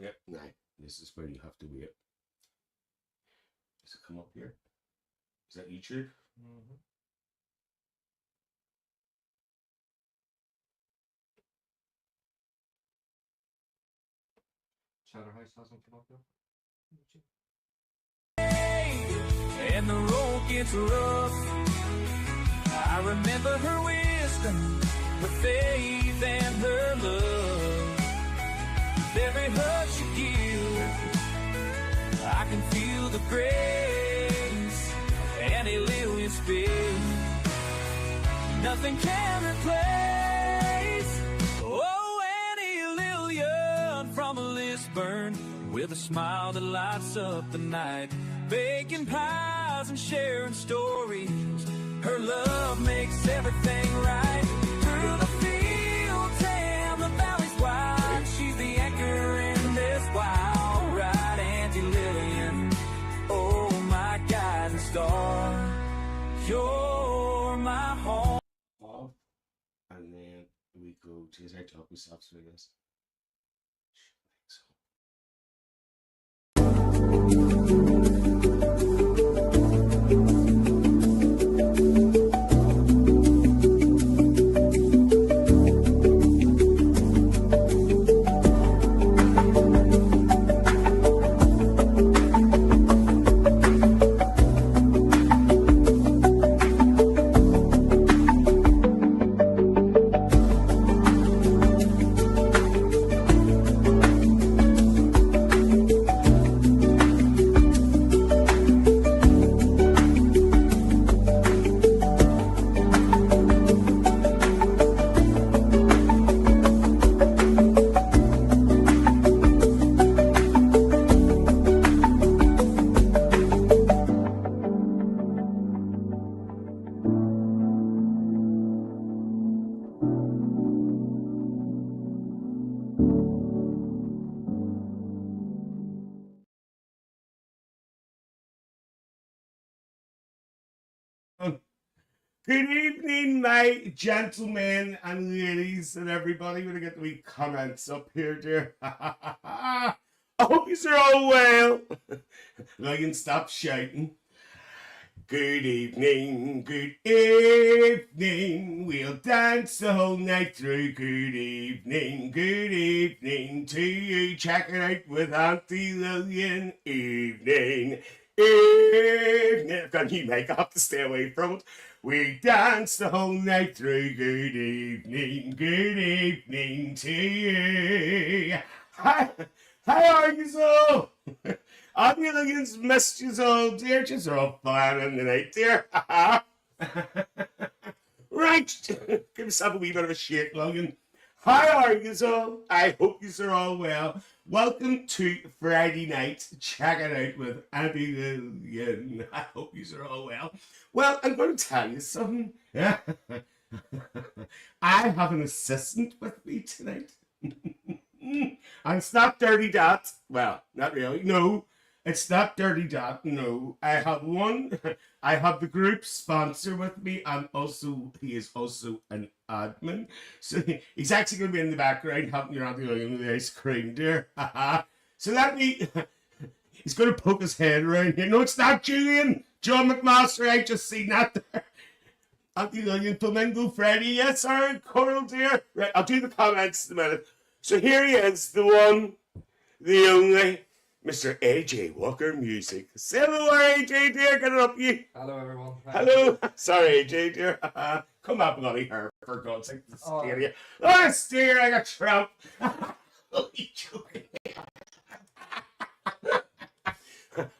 Yep, no, this is where you have to wait. Does it come up here? Is that YouTube? Mm-hmm. Chatterhouse hasn't come up yet. And the road gets rough. I remember her wisdom, her faith, and her love. With every hug she gives, I can feel the grace. Aunty Lillian spirit, nothing can replace. Oh, Aunty Lillian from Lisburn, with a smile that lights up the night, baking pies and sharing stories. Her love makes everything right. Through the fields and the valleys wide, she's the anchor in this wild ride. Aunty Lillian, oh my guiding star, you're my home. Off, and then we go to his talk myself through this. Good evening, my gentlemen and ladies and everybody. We're going to get the wee comments up here, dear. I hope you're all well. I can stop shouting. Good evening, we'll dance the whole night through. Good evening to you. Check it out with Aunty Lillian. Evening. I've got new makeup to stay away from it. We dance the whole night through. Good evening to you. Hi, how are you all? Aunty Lillian's missed you all, dear. Just all fine in the night, dear. Right, give yourself a wee bit of a shake, Lillian. How are you all? I hope you are all well. Welcome to Friday night. Check it out with Aunty Lillian. I hope you are all well. Well, I'm going to tell you something. I have an assistant with me tonight. And it's not Dirty Dot. Well, not really. No, it's not Dirty Dot. No, I have one. I have the group sponsor with me, and also he is also an admin. So he's actually going to be in the background helping your Aunty Lillian with the ice cream, dear. So let me. He's going to poke his head around here. No, it's not Julian. John McMaster. I just seen that there. Aunty Lillian Flamingo Freddy. Yes, sir. Coral, dear. Right, I'll do the comments in a minute. So here he is, the one, the only, Mr. AJ Walker Music. Say hello, AJ, dear. Get it up, you. Hello, everyone. Hello. Sorry, AJ, dear. Come up, bloody hair, for God's sake. Oh, dear, I got Trump. Holy joking.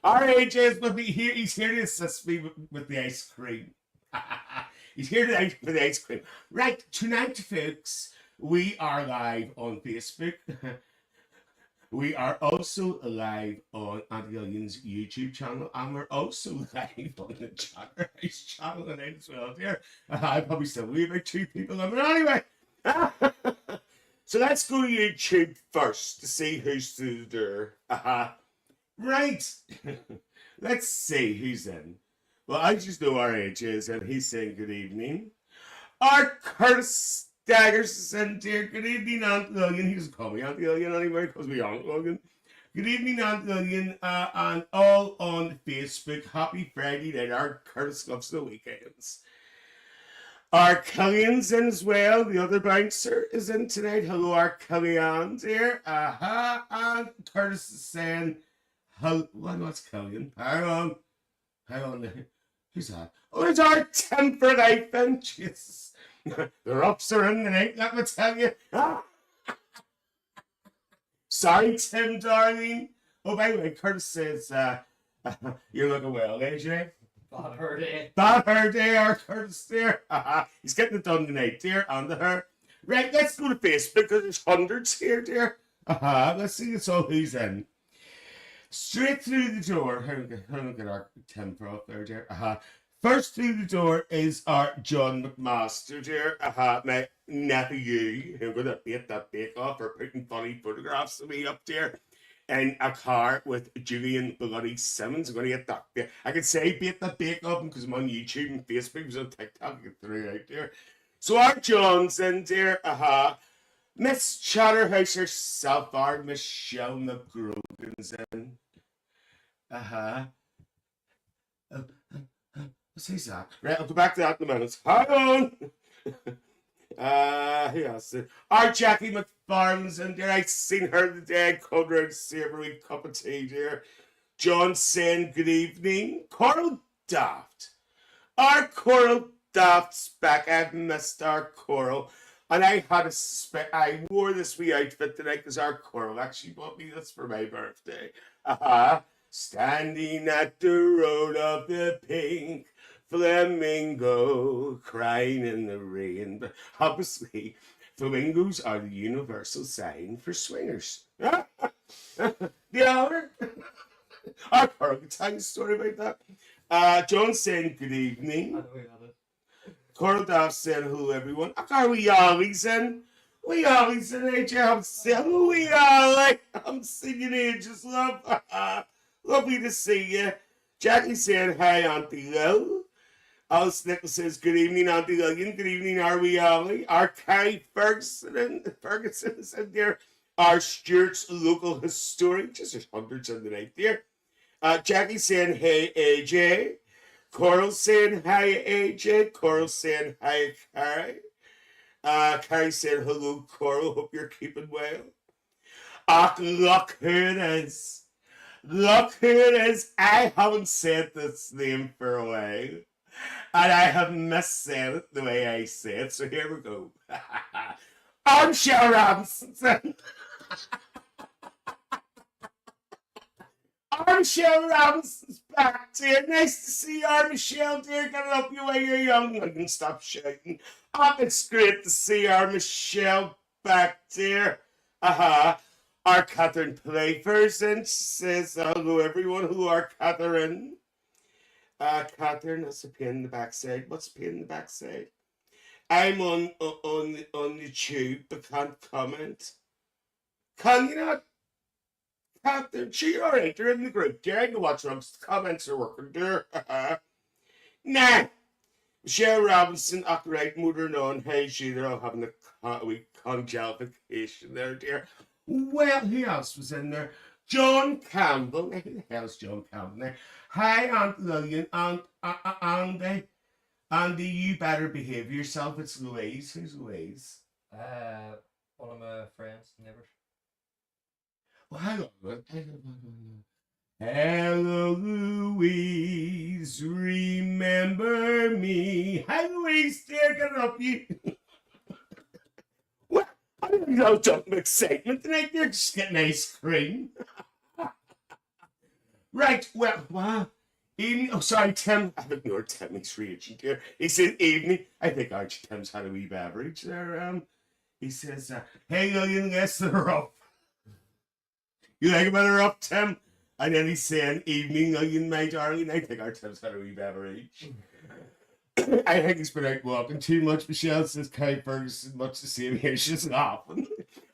Our AJ is with me here. He's here to assist me with the ice cream. He's here tonight for the ice cream. Right, tonight, folks, we are live on Facebook. We are also live on Aunty Lillian's YouTube channel, and we're also live on the Chatterhouse channel tonight as well, dear. I probably still leave about 2 people on there anyway. So let's go to YouTube first to see who's through there. Right. Let's see who's in. Well, I just know our age is, and he's saying good evening. Our Curtis Daggers is in here. Good evening, Aunty Lillian. He doesn't call me Aunty Lillian anymore. He calls me Aunt Lillian. Good evening, Aunty Lillian, and all on Facebook. Happy Friday night. Our Curtis loves the weekends. Our Killian's in as well. The other bouncer is in tonight. Hello, our Killian here. And Curtis is saying, hello. What's Killian? Hang on. Who's that? Oh, it's our Tim for life, then. Jesus. The roughs are in the night, let me tell you. Sorry, Tim, darling. Oh, by the way, Curtis says, you're looking well, AJ. Bad hair day. Bad hair day, our Curtis there. He's getting it done tonight, dear, on the hair. Right, let's go to Facebook, because there's hundreds here, dear. Let's see who's in. Straight through the door. How do we get our Tim for up there, dear? First through the door is our John McMaster, dear. My nephew. I'm going to bait that bake off for putting funny photographs of me up there in a car with Julian Bloody Simmons. I'm going to get that. I could say bait that bake off because I'm on YouTube and Facebook. I was on TikTok. I get through out there. So our John's in there. Miss Chatterhouse herself, our Michelle McGrogan's in. Who's that? Right, I'll go back to that in a minute. Hang on. Who else? Our Jackie McFarlane's in there. I seen her today. Come round to see her wee cup of tea there. John saying good evening. Coral Daft. Our Coral Daft's back. I've missed our Coral. And I had I wore this wee outfit tonight because our Coral actually bought me this for my birthday. Standing at the road of the pink flamingo, crying in the rain. But obviously, flamingos are the universal sign for swingers. The hour. Our Coral can tell you a story about that. John saying good evening. Coral Daft saying hello, everyone. Are we always in? We always in, AJ. I'm saying we are. I'm singing ages, love. Lovely to see you. Jackie saying hi, Aunty Lil. Alice Nichols says good evening, Aunty Lillian. Good evening, are we Ollie? Our Carrie Ferguson is in there. Our Stuart's local historian. Just there's hundreds in the night there. Jackie saying hey, AJ. Coral saying hi, AJ. Coral saying hi, Carrie. Carrie saying hello, Coral. Hope you're keeping well. Look who it is. Look who it is. I haven't said this name for a while. And I have missaid it the way I say it. So here we go. Michelle Robinson. Michelle Robinson's back, dear. Nice to see you, Michelle, dear. Get up you while you're young. I can stop shouting. It's great to see Michelle back, dear. Our Catherine Playford says hello, everyone. Hello, our Catherine. Catherine, that's a pain in the backside. What's a pain in the backside? I'm on the tube, but can't comment. Can you not? Catherine, you're alright. You're in the group. Yeah, I can watch them. Comments are working there. Nah. Michelle Robinson, upright, moving on. Hey, they're all having a wee conjugation there, dear. Well, who else was in there? John Campbell. Who the hell's John Campbell there? Hi, Aunt Lillian. Andy, you better behave yourself. It's Louise. Who's Louise? One of my friends, neighbors. Well, hang on. Hello, Louise. Remember me. Hi, Louise. Dear, get up, you. Well, I don't know, jumping excitement tonight. They're just getting ice cream. Right, well, evening. Oh, sorry, Tim. I've ignored Tim. He's reaching here. He said evening. I think Archie Tim's had a wee beverage there. He says, hey, Lillian, yes, they're up. You like a bit of up, Tim? And then he's saying, evening, Lillian, my darling. I think our Tim's had a wee beverage. I think he's been out walking too much. Michelle says, Kai Ferguson, much the same here. She's laughing.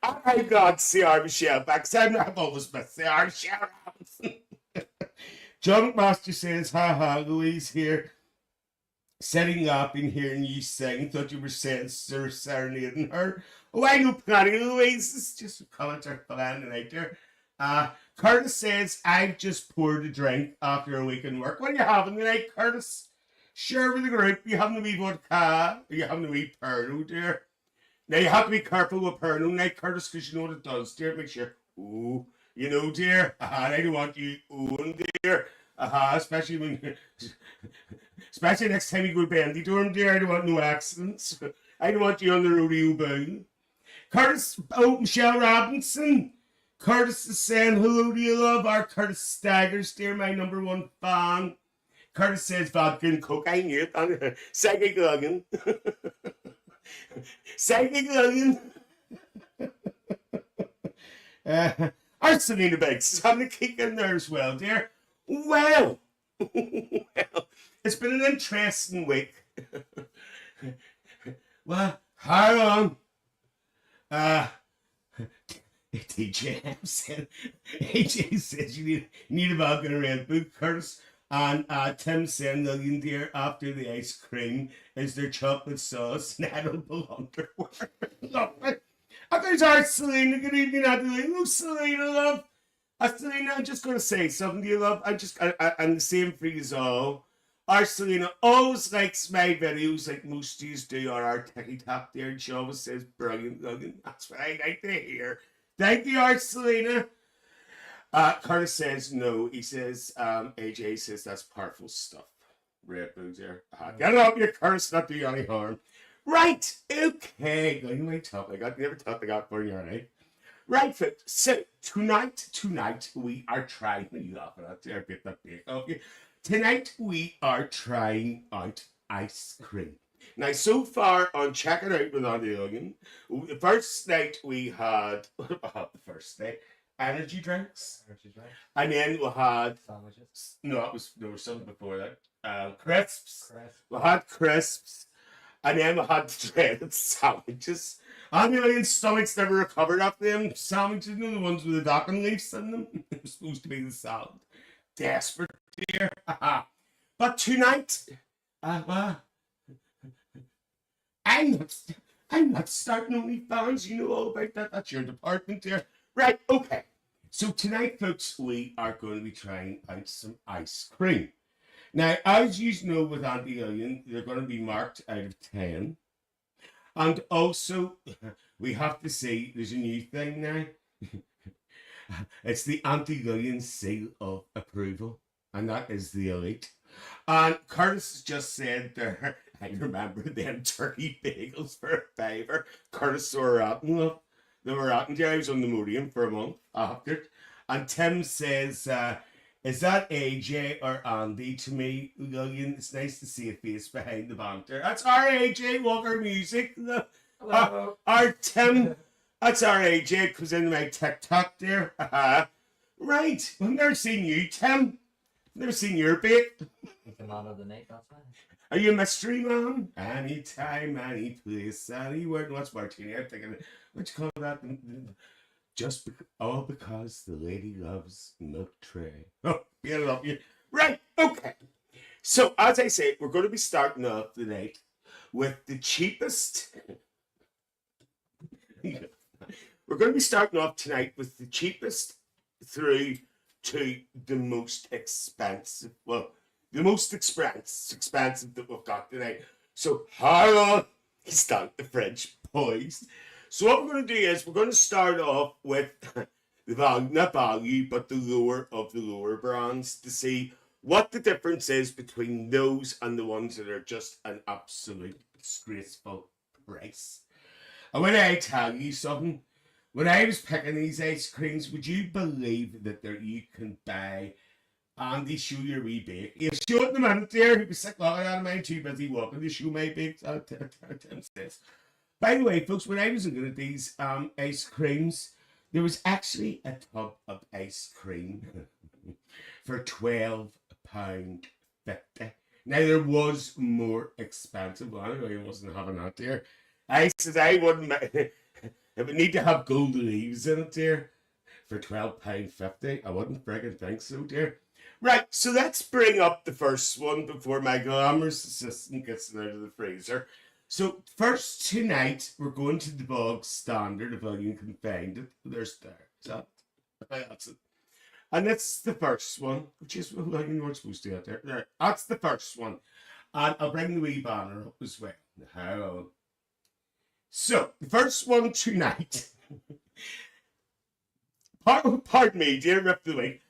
I got to see our Michelle back. I've always missed our Michelle Robinson. John McMaster says, haha, Louise here. Sitting up and hearing you sing, thought you were serenading her. Oh, I know plenty of ways. This is just a comment or plan tonight there. Curtis says, I've just poured a drink after a week in work. What are you having tonight, Curtis? Share with the group. You having a wee vodka? Are you having a wee Pernod, dear? Now, you have to be careful with Pernod night, Curtis, because you know what it does, dear. Make sure. Ooh, you know, dear. I don't want you oohing, dear. Especially when... Especially next time you go to Bandydorm, dear. I don't want no accidents. I don't want you on the rodeo bound. Curtis, Michelle Robinson. Curtis is saying hello to you, love. Our Curtis Staggers, dear, my number one fan. Curtis says vodka and coke. I knew it. Psychic Luggan. Psychic Luggan. Our Selena Biggs is having a kick in there as well, dear. Well, it's been an interesting week. Well, how long? AJ says you need a vodka and a Red Bull, Curtis. And Tim saying, Lillian dear, after the ice cream, is there chocolate sauce and edible underwear? Lovely. There's our Selena. Good evening, Aunty Lillian. Oh, Selena, love. Selena, I'm just going to say something to you, love. I'm the same for you all. Our Selena always likes my videos like most of you do on our TikTok there. And she always says, brilliant, Lillian. That's what I like to hear. Thank you, our Selena. Curtis says no. He says, AJ says that's powerful stuff. Red Bull there. Get it up, you Curtis, not do you any harm. Right, okay. Going my topic. I never thought I got for you, right? Right, folks. So tonight we are trying. You laughing at there, bit that big of you. Tonight we are trying out ice cream. Now, so far on Check It Out with Aunty Lillian, the first night we had the first night. Energy drinks. And then we had Sandwiches. no, there was something before that. Crisps. We had crisps. And then we had the dreaded sandwiches. Aunty Lillian's stomach's never recovered after them sandwiches, you know, the ones with the docking leaves in them. It was supposed to be the salad. Desperate, dear. But tonight, well, I'm not starting OnlyFans. You know all about that. That's your department there. Right, okay. So tonight, folks, we are going to be trying out some ice cream. Now, as you know with Aunty Lillian, they're going to be marked out of 10. And also, we have to say, there's a new thing now. It's the Aunty Lillian seal of approval. And that is the elite. And Curtis just said there, I remember them turkey bagels for a $5. Curtis were rotten, love. They were rotten. I was on the Modium for a month after it. And Tim says, is that AJ or Andy to me, Lillian? It's nice to see a face behind the banter. That's our AJ Walker Music. Our Tim. That's our AJ. Comes into my TikTok there. Right. I've never seen you, Tim. Never seen your bait. He's the man of the night, that's fine. Are you a mystery man? Anytime, any place, anywhere. What's Martini? I'm thinking, what you call that? All because the lady loves milk tray. Oh, I love you. Right, okay. So, as I say, we're going to be starting off the night with the cheapest. We're going to be starting off tonight with the cheapest through to the most expensive. Well, the most expensive that we've got tonight. So, how on is that the French boys? So what we're going to do is we're going to start off with the value, not value, but the lower of the lower brands to see what the difference is between those and the ones that are just an absolute disgraceful price. And when I tell you something, when I was picking these ice creams, would you believe that there you can buy Andy, show your wee bake? He'll show it in a minute there. He'll be sick looking at him. I'm too busy walking to show my bake. Tim says. By the way, folks, when I was looking at these ice creams, there was actually a tub of ice cream for £12.50. Now, there was more expensive one. I wasn't having that there. I said I wouldn't. It would need to have gold leaves in it there for £12.50. I wouldn't friggin' think so, dear. Right, so let's bring up the first one before my glamorous assistant gets it out of the freezer. So first tonight, we're going to the bog standard, if you can find it. There's there. Is that? That's it. And that's the first one, which is well, you weren't supposed to get there. There. That's the first one. And I'll bring the wee banner up as well. How? So, the first one tonight. Pardon me, dear Rip the Week.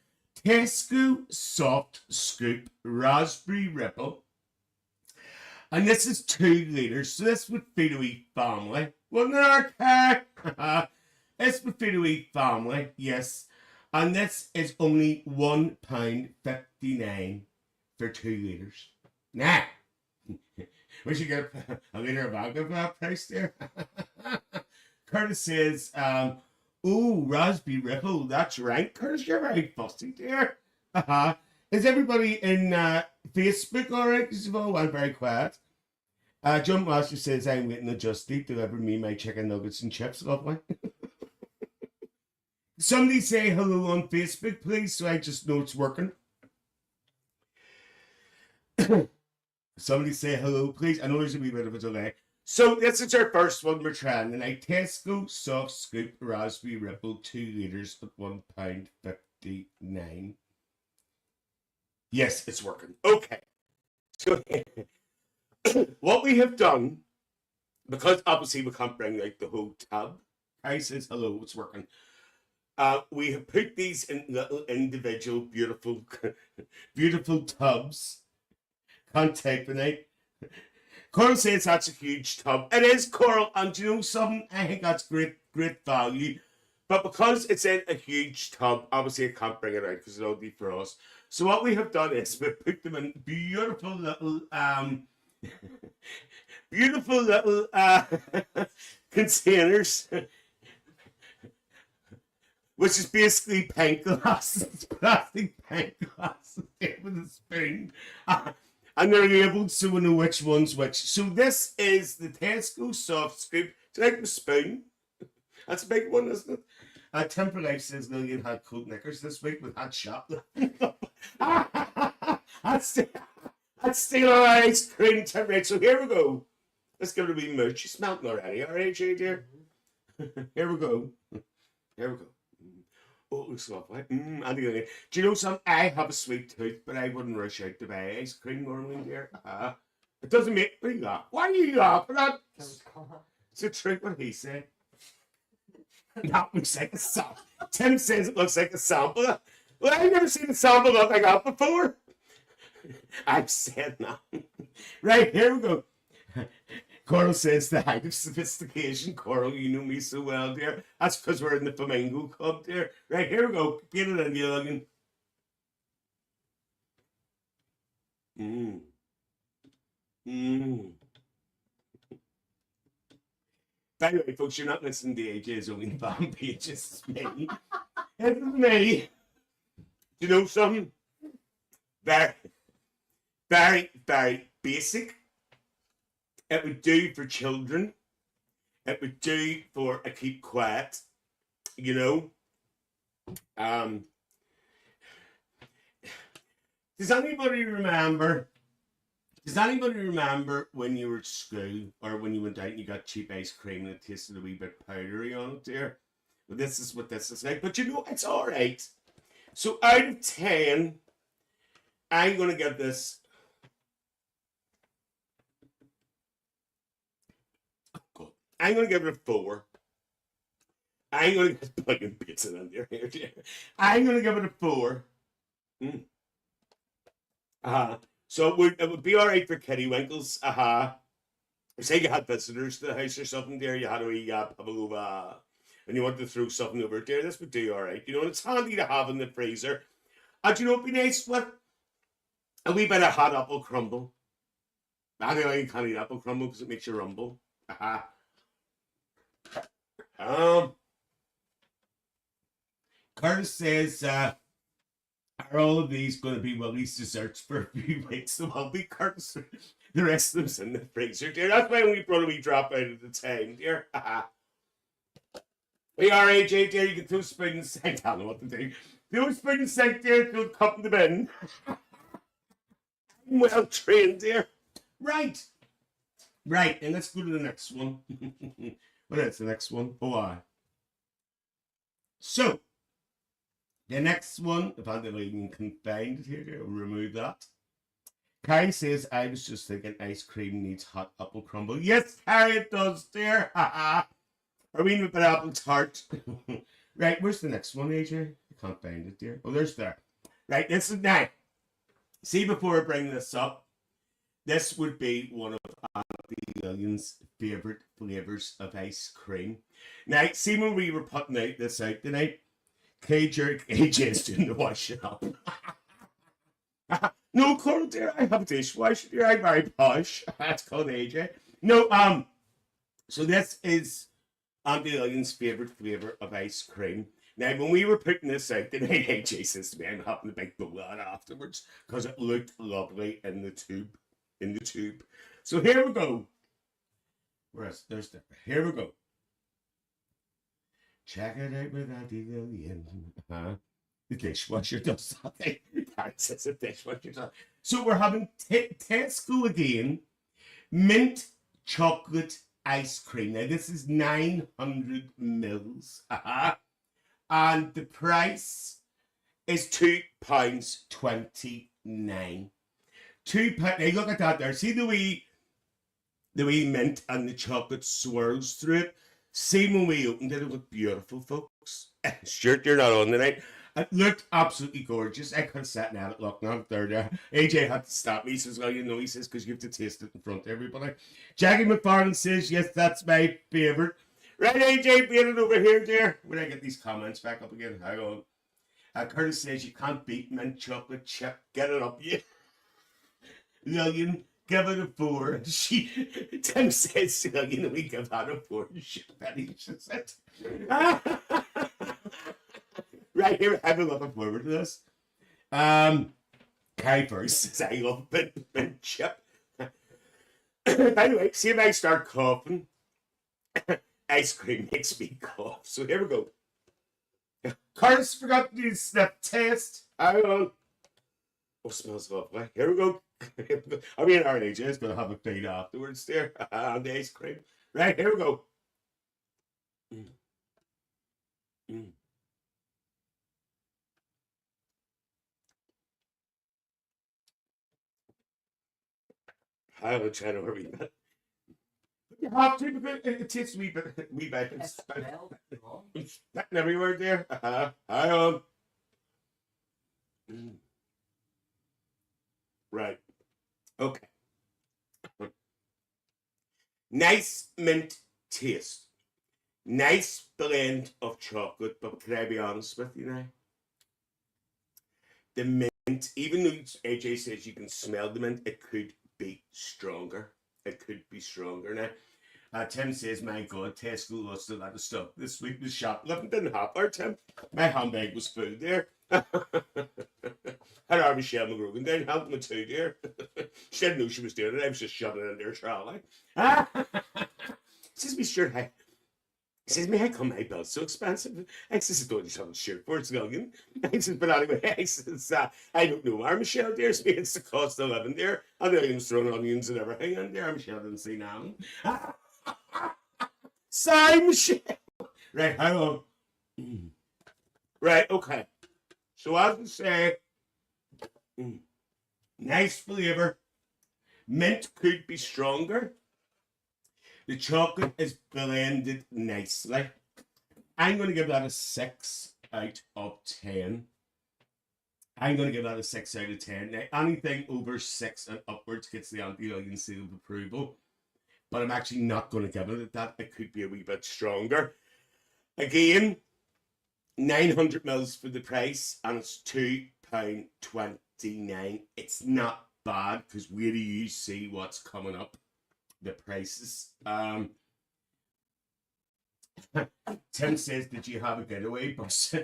Tesco Soft Scoop Raspberry Ripple. And this is 2 litres, so this would feed a wee family. Wouldn't it, okay? This would feed a wee family, yes. And this is only £1.59 for 2 litres. Nah. We should get a litre of alcohol for that price there. Curtis says, oh, Raspberry Ripple, that's right. Curtis, you're very fussy there. Is everybody in Facebook all right? Because you've all went very quiet. John Master says, I'm waiting on Justy to deliver me my chicken nuggets and chips. Lovely. Somebody say hello on Facebook, please, so I just know it's working. Somebody say hello, please. I know there's a wee bit of a delay. So this is our first one we're trying tonight. Tesco Soft Scoop Raspberry Ripple 2 litres at £1.59. Yes, it's working. Okay. So what we have done, because obviously we can't bring like the whole tub. I says hello, it's working. We have put these in little individual beautiful beautiful tubs. Can't type tonight. Coral says that's a huge tub. It is, Coral, and you know something? I think that's great value. But because it's in a huge tub, obviously I can't bring it out because it'll be for us. So what we have done is we put them in beautiful little containers. Which is basically pint glasses, plastic pint glasses with a spoon. And they're labelled so we know which one's which. So this is the Tesco Soft Scoop. Do you like the spoon? That's a big one, isn't it? Tim for Life says Lillian had cold knickers this week with had shot. That's still our ice cream, Tim. Right, so here we go. Let's give it a wee mooch. She's melting already, all right, Jay, dear? Here we go. Here we go. Oh, it looks lovely. Aunty Lillian. Do you know something? I have a sweet tooth, but I wouldn't rush out to buy ice cream normally, dear. It doesn't make me laugh. Why are you laughing at? It's the truth what he said. That looks like a sample. Tim says it looks like a sample. Well, I've never seen a sample look like that before. I've said that. Right, here we go. Coral says the height of sophistication. Coral, you know me so well, dear. That's because we're in the Flamingo Club, dear. Right, here we go. Get it in, you looking. By the way, folks, you're not listening to AJ's only fan pages. It's me. It's me. Do you know something? Very, very, very basic. It would do for children. It would do for a keep quiet, you know. Does anybody remember when you were at school or when you went out and you got cheap ice cream and it tasted a wee bit powdery on it there? Well, this is what this is like. But you know, it's all right. So out of 10, I'm going to give this... I'm going to give it a 4. I'm going to get plugging pizza in there. I'm going to give it a 4. So it would be all right for Kitty Winkles. Say you had visitors to the house or something there, you had a wee pavlova, and you wanted to throw something over there. This would do all right, you know. And it's handy to have in the freezer. And you know, it'd be nice with a wee bit of hot apple crumble. I know you can't eat apple crumble because it makes you rumble. Curtis says, are all of these going to be Willie's desserts for a few weeks? So I'll be Curtis. The rest of them's in the freezer, dear. That's why we brought a wee drop out of the time, dear. We are AJ dear, you can throw a spoon in the sink. I don't know what to do. Throw a spoon in the sink, dear, throw a cup in the bin. I'm well trained, dear. Right. Right, and let's go to the next one. What is the next one? Oh, I. So, the next one, if I can find it here, I'll remove that. Carrie says, I was just thinking ice cream needs hot apple crumble. Yes, Carrie, it does, dear. Are we with an apple tart? Right, where's the next one, AJ? I can't find it, dear. Oh, there's there. Right, this is now. See, before I bring this up, this would be one of Aunty Lillian's favourite flavours of ice cream. Now, see when we were putting this out tonight, AJ's doing the washing up. No, Coral dear, I have a dishwasher dear, I'm very posh. That's called AJ. No, so this is Aunty Lillian's favourite flavour of ice cream. Now, when we were putting this out tonight, AJ says to me, I'm having a big bowl out afterwards because it looked lovely in the tube. So here we go. There's the. Here we go. Check it out with Aunty Lillian. The dishwasher does something. That says a dishwasher does. So we're having Tesco again. Mint chocolate ice cream. Now this is 900 mils. And the price is £2.29. £2. Now look at that there. See the wee mint and the chocolate swirls through it. See when we opened it, it was beautiful, folks. Sure, you're not on tonight. It looked absolutely gorgeous. I could have sat down at looking at it there. AJ had to stop me. He says, well, you know, he says, because you have to taste it in front of everybody. Jackie McFarlane says, yes, that's my favourite. Right, AJ, being it over here, dear. When I get these comments back up again, hang on. Curtis says, you can't beat mint chocolate chip. Get it up, yeah. Lillian, give it a 4. Tim says, Lillian, we give that a 4. Shit, Betty, she said. Right here, I'm looking forward to this. Kai first says, I love mint chip. By the way, see if I start coughing. Ice cream makes me cough. So here we go. Curtis forgot to do sniff test. Hang on. Oh, smells lovely. Here we go. I mean, our AJ is going to have a bite afterwards there on the ice cream. Right, here we go. I will try to hurry that. You have to because it tastes wee bit. It's everywhere there. Hang on. Right. Okay. Nice mint taste. Nice blend of chocolate, but can I be honest with you now? The mint, even though AJ says you can smell the mint, it could be stronger. It could be stronger now. Tim says, my God, Tesco lost a lot of stuff. This week was shoplifting. Didn't happen, Tim. My handbag was full there. Had our Michelle McGrogan down helping me too, dear. She didn't know she was doing it. I was just shoving it in there, trolley. Says me, sure, he says, me, how come my bill's so expensive? I says, I don't need something shirt for it's Lillian. I says, but anyway, I says, I don't know our Michelle, dear. It's the cost of living there. And Lillian's throwing onions and everything in there. Michelle didn't see nothing. Sorry, Michelle. Right, hang on. Right, okay. So as I say, nice flavour. Mint could be stronger. The chocolate is blended nicely. I'm going to give that a 6 out of 10. I'm going to give that a 6 out of 10. Now, anything over 6 and upwards gets the Aunty Lillian seal of approval. But I'm actually not going to give it that. It could be a wee bit stronger. Again, 900 mils for the price, and it's £2.29. It's not bad, because where do you see what's coming up? The prices. Tim says, did you have a getaway bus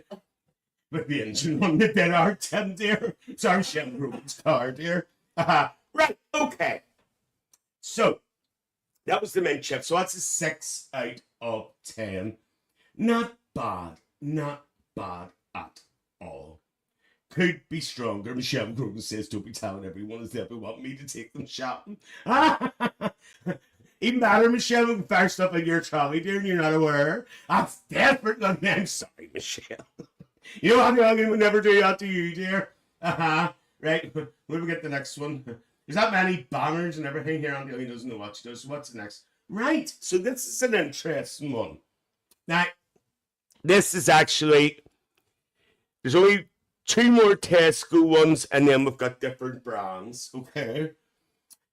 with the engine on the dead art, Tim, dear? Sorry, Shem Roman's car, dear. Right, okay. So, that was the mint chip. So that's a 6 out of 10. Not bad. Not bad at all. Could be stronger. Michelle Grogan says, don't be telling everyone as they ever want me to take them shopping. Even better, Michelle, we can fire stuff in your trolley, dear, and you're not aware. That's desperate. I'm sorry, Michelle. You know what, Lillian would never do that to you, dear. Right, when we get the next one. There's that many banners and everything here. Aunty Lillian doesn't know what she does. So what's the next? Right, so this is an interesting one. Now, this is actually, there's only 2 more Tesco ones, and then we've got different brands, okay?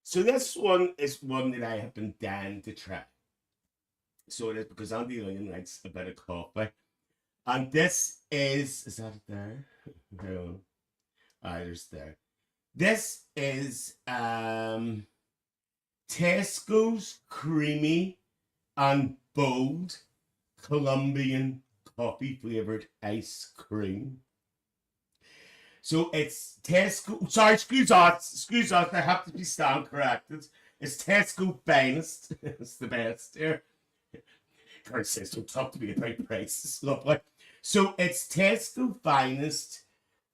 So this one is one that I have been dying to try. So it is because Aunty Lillian likes a bit of coffee. And this is that it there? No. There's there. This is Tesco's creamy and bold Colombian coffee flavored ice cream. So it's Tesco. Sorry, excuse us. I have to be stand corrected. It's Tesco Finest. It's the best here. Kurt says, don't talk to me about prices. Lovely. So it's Tesco Finest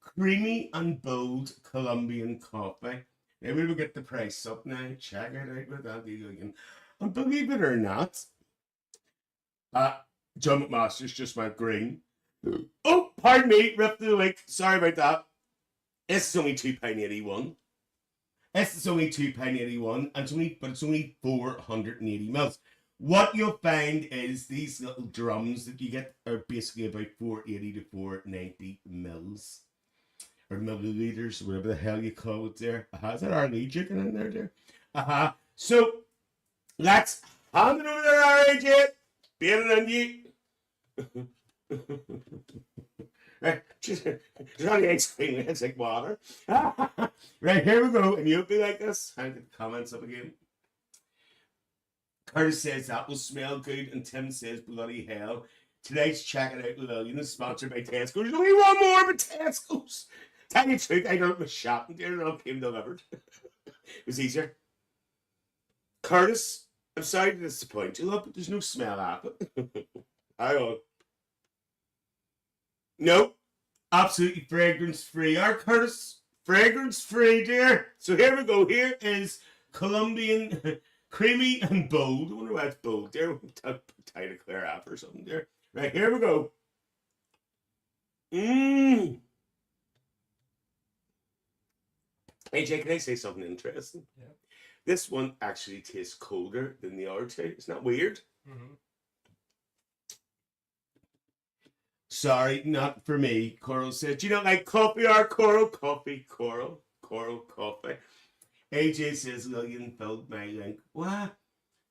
creamy and bold Colombian coffee. Now we will get the price up now. Check it out with Aunty Lillian. And believe it or not, John McMaster's just went green. Oh, pardon me, ripped the week. Sorry about that. This is only £2.81. This is only £2.81, and it's only 480 mils. What you'll find is these little drums that you get are basically about 480 to 490 mils. Or milliliters, whatever the hell you call it there. Is that R.J. chicken in there, dear? So, let's hand it over there, R.J. Better than you. Right, there's only ice cream, it's like water. Right, here we go, and you'll be like this. I'll get the comments up again. Curtis says that will smell good, and Tim says bloody hell. Tonight's Check It Out Lillian is sponsored by Tesco. There's only one more but Tesco's. Tell you the truth, I don't was shopping there and all came delivered. It was easier. Curtis, I'm sorry to disappoint you, love, but there's no smell at it. Hang on. No, absolutely fragrance free. Our Curtis, fragrance free, dear. So here we go. Here is Colombian creamy and bold. I wonder why it's bold there. Tie the clear app or something there. Right, here we go. AJ, can I say something interesting? Yeah. This one actually tastes colder than the other two. Isn't that weird? Mm-hmm. Sorry, not for me. Coral says, do you not like coffee or Coral? Coffee, Coral. Coral, coffee. AJ says, Lillian filled my link. What?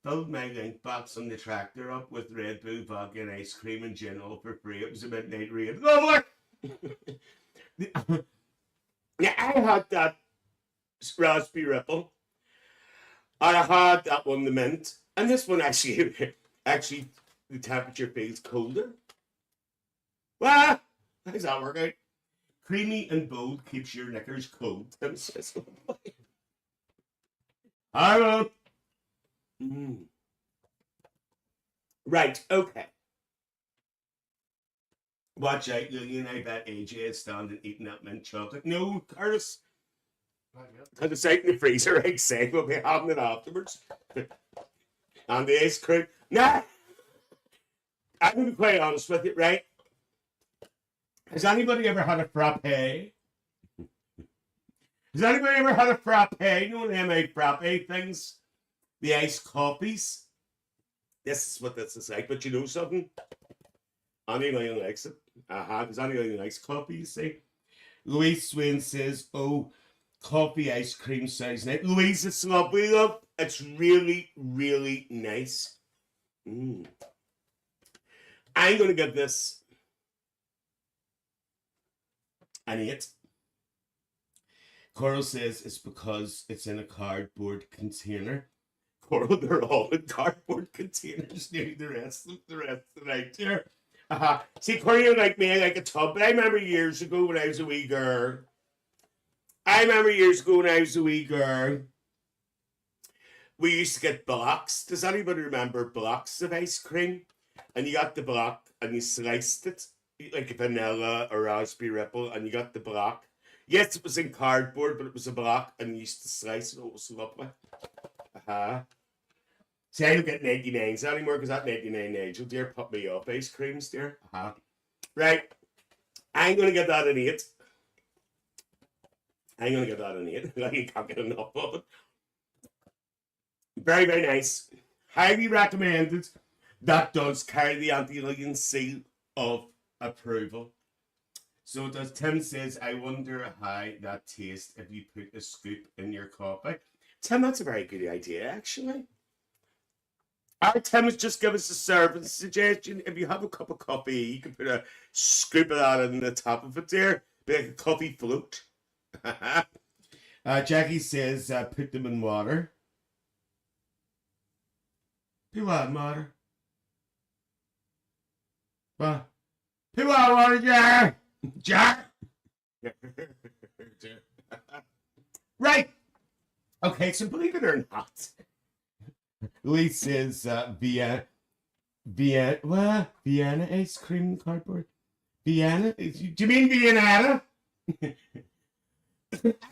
Filled my link box on the tractor up with Red Bull, vodka and ice cream in general for free. It was a midnight raid. Lovely! Yeah, I had that raspberry ripple. I had that one, the mint. And this one actually, the temperature feels colder. Well, how does that work out? Creamy and bold keeps your knickers cold. Tim says, I will. Right, okay. Watch out, Lillian. I bet AJ is standing eating that mint chocolate. No, Curtis. Because it's out in the freezer, I'd say. We'll be having it afterwards. And the ice cream. Nah! I'm going to be quite honest with you, right? Has anybody ever had a frappe? Has anybody ever had a frappe? You know them frappe things? The iced coffees? This is what this is like. But you know something? Aunty Lillian likes it. Because Aunty Lillian likes coffee, you see. Louise Swain says, oh, coffee ice cream sounds nice. Louise, it's lovely, love. It's really, really nice. I'm going to give this an 8. Coral says it's because it's in a cardboard container. Coral, they're all in cardboard containers. Nearly the rest of the night here. See, Coral, like me, I like a tub. But I remember years ago when I was a wee girl. We used to get blocks. Does anybody remember blocks of ice cream? And you got the block and you sliced it like a vanilla or raspberry ripple, and you got the block. Yes, it was in cardboard, but it was a block, and you used to slice it. Oh, it was lovely. See, I don't get 99s anymore because that 99 Nigel, dear, put me up ice creams, dear. Right. I'm going to get that an 8. I'm going to get that an 8. Like, you can't get enough of it. Very, very nice. Highly recommended. That does carry the Aunty Lillian seal of approval. So does Tim says, I wonder how that tastes if you put a scoop in your coffee. Tim, that's a very good idea, actually. Our Tim has just given us a service suggestion. If you have a cup of coffee, you can put a scoop of that in the top of it there. Be like a coffee float. Jackie says, put them in water. Put what in water? What? Put what in water, Jack? Jack? Right. Okay, so believe it or not, Lee says Vienna ice cream cardboard. Vienna? Do you mean Vienna? I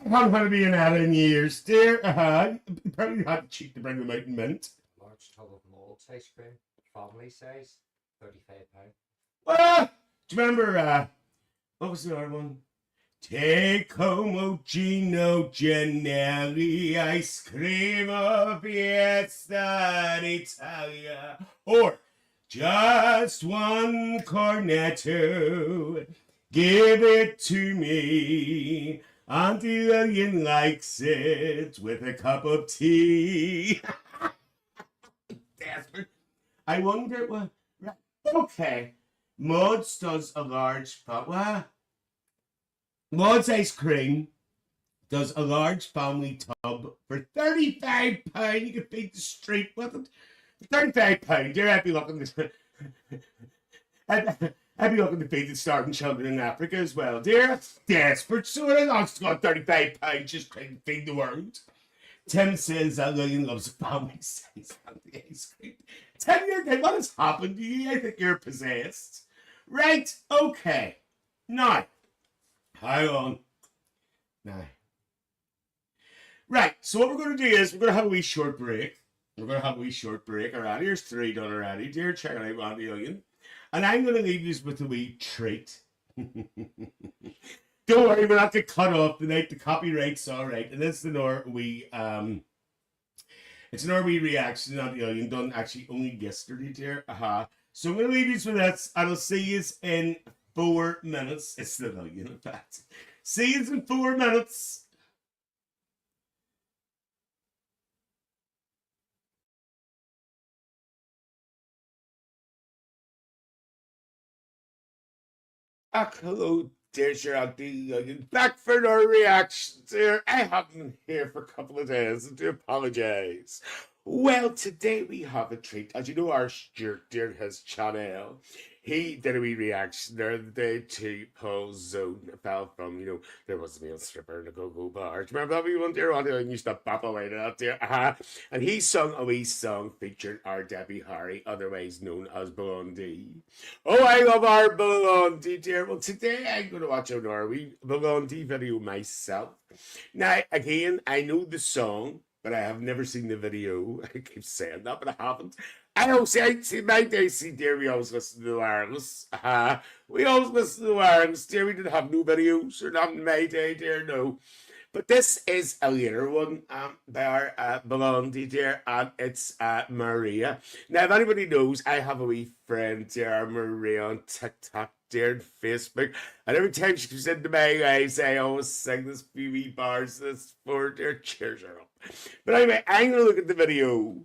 haven't had a Vienna in years, dear. Probably had the cheek to bring them out in mint. Large tub of malts ice cream, family size, £35. Do you remember, what was the other one? Take home Gino Gennelli ice cream of Fiesta d'Italia. Or just one cornetto, give it to me. Aunty Lillian likes it with a cup of tea. Desperate. I wonder what. Okay. Maud's does a large what? Maud's Ice Cream does a large family tub for £35. You can feed the street with it. £35, dear. I'd be looking to I'd be looking to feed the starving children in Africa as well, dear. That's desperate. So it's got £35 just trying to feed the world. Tim says that Lillian loves a family size Aunty ice cream. Tim, what has happened to you? I think you're possessed. Right, okay. Now, how long? Now. Right, so what we're going to do is we're going to have a wee short break. Alright, here's 3 done already. Dear, check it out, Aunty Lillian. And I'm going to leave you with a wee treat. Don't worry, we're not going to cut off the night. The copyright's alright. And it's the Norway reaction on the Lillian done actually only yesterday, dear. So I'm going to leave you with this, and I'll see you in 4 minutes. It's the Lillian, in fact. See you in 4 minutes. Hello, dear Aunty Lillian. Back for our reaction, dear. I haven't been here for a couple of days. I do apologise. Well, today we have a treat. As you know, our Stuart, dear, his channel. He did a wee reaction there the day to Paul's Zone. It fell from, there was a male stripper in a go-go bar. Do you remember that wee one, dear? I used to bop away to that, dear. And he sung a wee song featuring our Debbie Harry, otherwise known as Blondie. Oh, I love our Blondie, dear. Well, today I'm going to watch a Norway Blondie video myself. Now, again, I know the song, but I have never seen the video. I keep saying that, but I haven't. I see my Daisy, dear, we always listen to the wireless. We always listen to the wireless, dear. We didn't have no videos or nothing in my day, dear, no. But this is a later one by our Blondie, dear, and it's Maria. Now, if anybody knows, I have a wee friend, dear, Maria, on TikTok, dear, and Facebook. And every time she comes into my eyes, I always sing this few wee bars, this for dear, cheers her up. But anyway, I'm going to look at the video.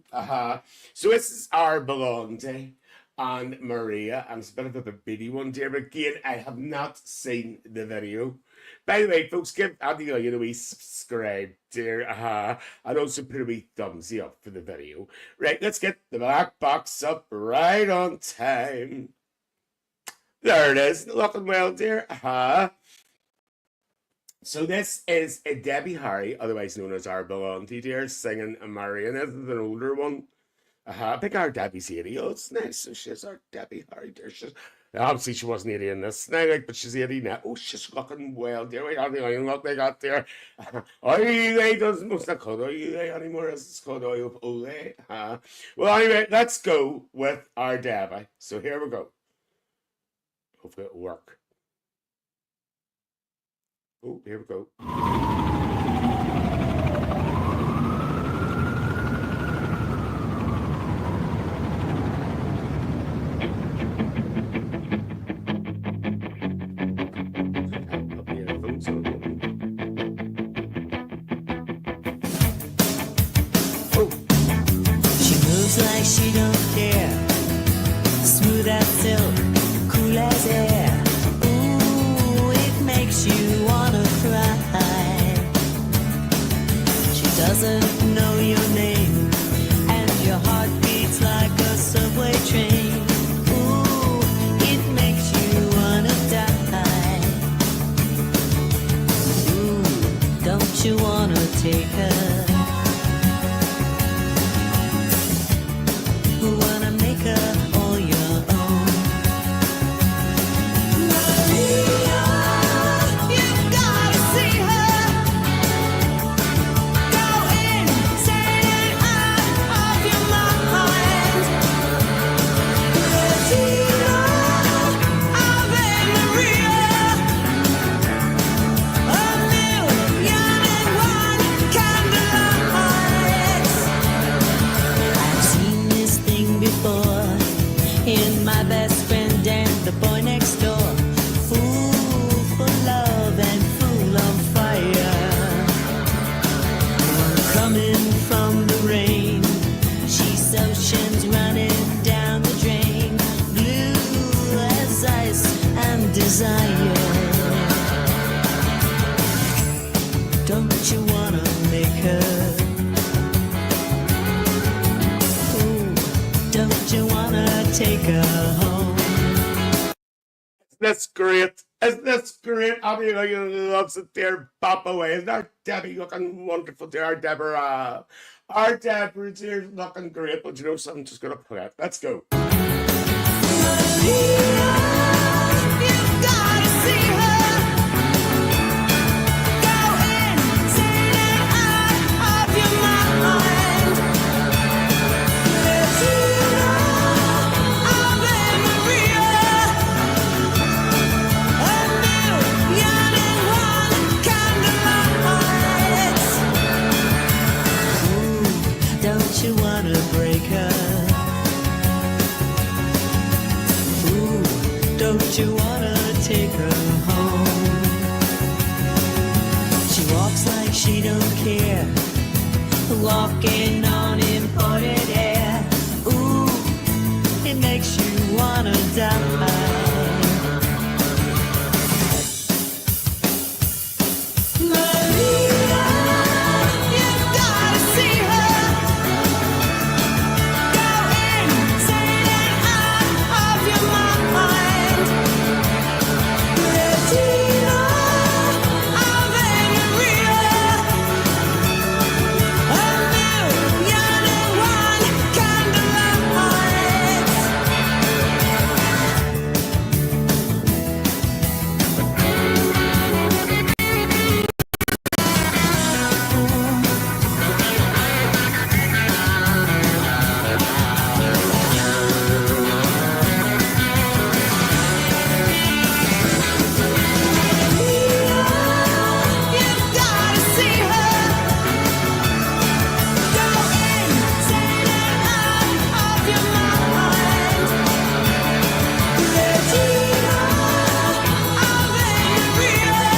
So this is our Blondie and Maria, and it's a bit of a beady one, dear, but again, I have not seen the video. By the way, folks, give Aunty Lillian a wee subscribe, dear, and also put a wee thumbs up for the video. Right, let's get the black box up right on time. There it is, looking well, dear, So this is a Debbie Harry, otherwise known as our Blondie, dear, singing Maria. This is an older one. I think our Debbie's 80. Oh, it's nice. So she's our Debbie Harry, dear. Obviously, she wasn't 80 in this now, like, but she's 80 now. Oh, she's looking well, dear. Wait, Aunty Lillian, what they got there? Oile doesn't must not called oile anymore, as it's called oil. Well, anyway, let's go with our Debbie. So here we go. Hopefully it'll work. Oh, here we go. She moves like she don't care. Smooth as silk, cool as air. Ooh, it makes you wanna cry. She doesn't know your name, and your heart beats like a subway train. Ooh, it makes you wanna die. Ooh, don't you wanna take her? Who wanna make her all your own? Maria, you've gotta see her. Go insane and out of your mind. Regina, Ave Maria. A million and one candlelights. I've seen this thing before in my best friend and the boy next door. Fool for love and fool on fire. Coming from the rain, she's oceans running down the drain. Blue as ice and desire. Don't you wanna make her? Don't you wanna take her home? That's great. Isn't this great? Aunty Lillian loves it there, bop away. Isn't our Debbie looking wonderful there? Our Deborah. Our Deborah dear looking great. But you know something? Just gonna play it. Let's go. Maria, you've gotta see her. Go insane and out of your mind. Regina, Ave Maria. A million and one candlelights. Ooh, don't you wanna break her? Ooh, don't you wanna take her home? She walks like she don't care, walking on imported air. Ooh, it makes you wanna die. Maria, you've gotta see her. Go insane and out of your mind. Regina, Ave Maria. A million and one candlelights. You've gotta see her. Go insane and out of your mind. Regina, Ave Maria.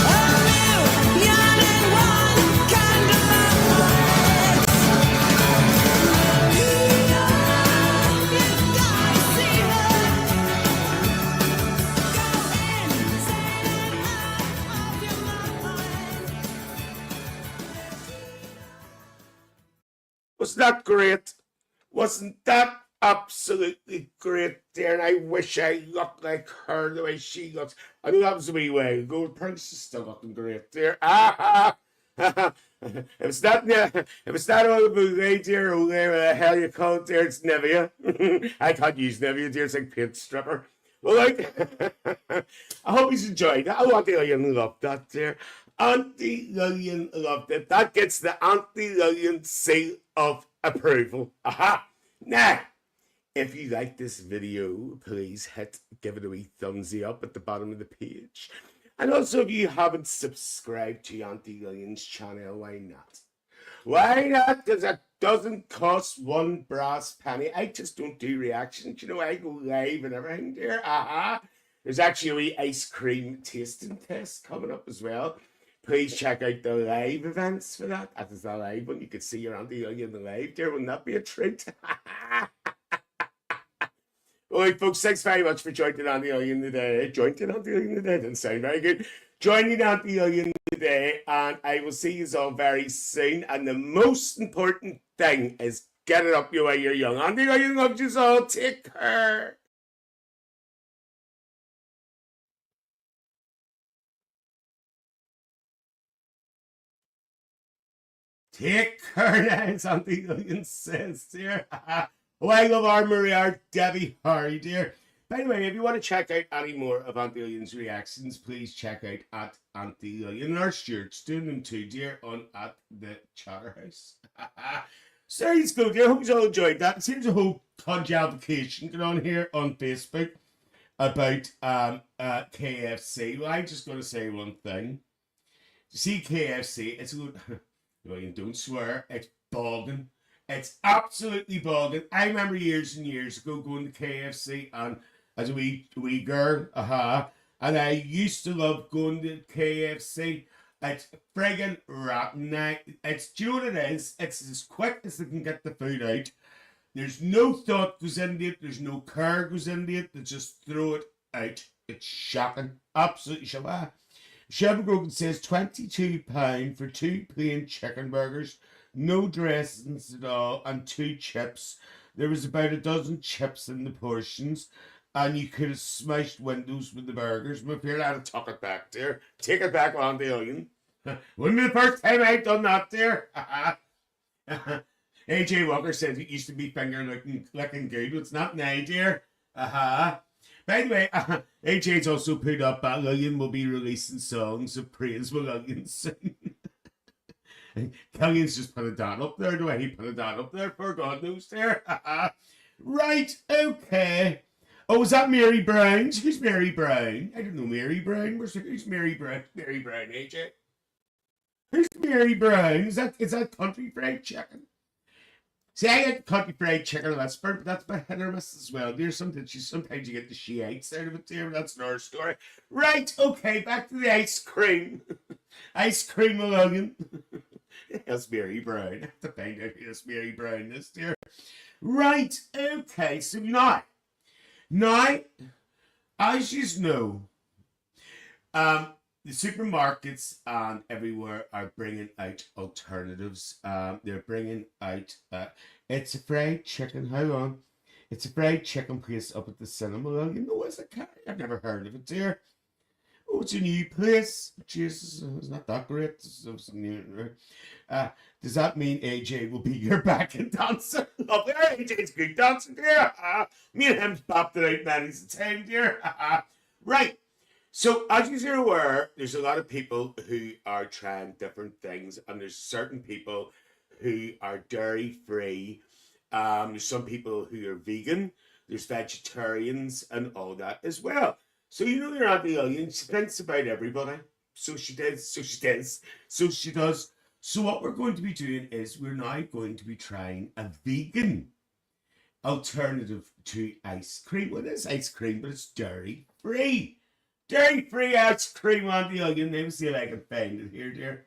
A million and one candlelights. You've gotta see her. Go insane and out of your mind. Wasn't that great? Wasn't that absolutely great there? And I wish I looked like her the way she looks. I know that was a wee way ago. Prince is still looking great there. if it's not all about right dear, or whatever the hell you call it there, it's Nevia. I can't use Nevia, dear, it's like paint stripper. Well, like, I hope he's enjoyed that. Oh, Aunty Lillian loved that there. Aunty Lillian loved it. That gets the Aunty Lillian seal of approval. Aha! Now, if you like this video, please give it a wee thumbsy up at the bottom of the page. And also, if you haven't subscribed to Aunty Lillian's channel, why not? Why not? Because it doesn't cost one brass penny. I just don't do reactions. You know, I go live and everything there. There's actually a wee ice cream tasting test coming up as well. Please check out the live events for that. That is the live one. You could see your Aunty Lillian live there. Wouldn't that be a treat? All right, folks, thanks very much for joining Aunty Lillian today. Joining Aunty Lillian today didn't sound very good. Joining Aunty Lillian today, and I will see you all very soon. And the most important thing is get it up you while you're young. Aunty Lillian loves you all. Take care. Take care now, as Aunty Lillian says, dear. Oh, I love our Maria, Debbie Harry, dear. By the way, if you want to check out any more of Aunty Lillian's reactions, please check out at Aunty Lillian. And our Stuart's doing them too, dear, on at the Chatterhouse. So there you go, dear. Hope you all enjoyed that. It seems a whole conjunction going on here on Facebook about KFC. Well, I'm just going to say one thing. You see, KFC, it's a little... Well, you don't swear. It's bogging. It's absolutely bogging. I remember years and years ago going to KFC and as a wee girl, and I used to love going to KFC. It's friggin' rotten. Now, do you know what it is? It's as quick as they can get the food out. There's no thought goes into it. There's no care goes into it. They just throw it out. It's shocking. Absolutely shocking. Shelby Grogan says £22 for 2 plain chicken burgers, no dressings at all, and 2 chips. There was about a dozen chips in the portions, and you could have smashed windows with the burgers. But if you're allowed to tuck it back there, take it back on the onion. Wouldn't be the first time I'd done that there. AJ Walker says it used to be finger licking good. It's not now, dear. By the way, AJ's also put up Lillian will be releasing songs of praise with Lillian soon. Lillian's just put a dot up there. The way he put a dot up there, for God knows there. Right, okay. Oh, is that Mary Brown? Who's Mary Brown? I don't know Mary Brown. Who's Mary Brown? Mary Brown, AJ. Who's Mary Brown? Is that Country Fried Chicken? See, I get country fried chicken and that's burnt, but that's by hit or miss as well, dear. Sometimes you get the Shiites out of it, dear, but that's another story. Right, okay, back to the ice cream. Ice cream Lillian. That's Mary Brown. I have to find out who this Mary Brown is, dear. Right, okay, so now, as you know, the supermarkets and everywhere are bringing out alternatives. They're bringing out, it's a fried chicken, hold on. It's a fried chicken place up at the cinema. Well, you know, it's a car. I've never heard of it, dear. Oh, it's a new place. Jesus, it's not that great. It's new. Does that mean AJ will be your backing dancer? Lovely. AJ's a good dancer, dear. Me and him's popped it out many a time, dear. Right. So, as you're aware, there's a lot of people who are trying different things, and there's certain people who are dairy-free. There's some people who are vegan. There's vegetarians and all that as well. So, you know, your Aunty Lillian, she thinks about everybody. So she does. So what we're going to be doing is we're now going to be trying a vegan alternative to ice cream. Well, it is ice cream, but it's dairy-free. Dairy-free ice cream, Aunty Lillian. Let me see if I can find it here, dear.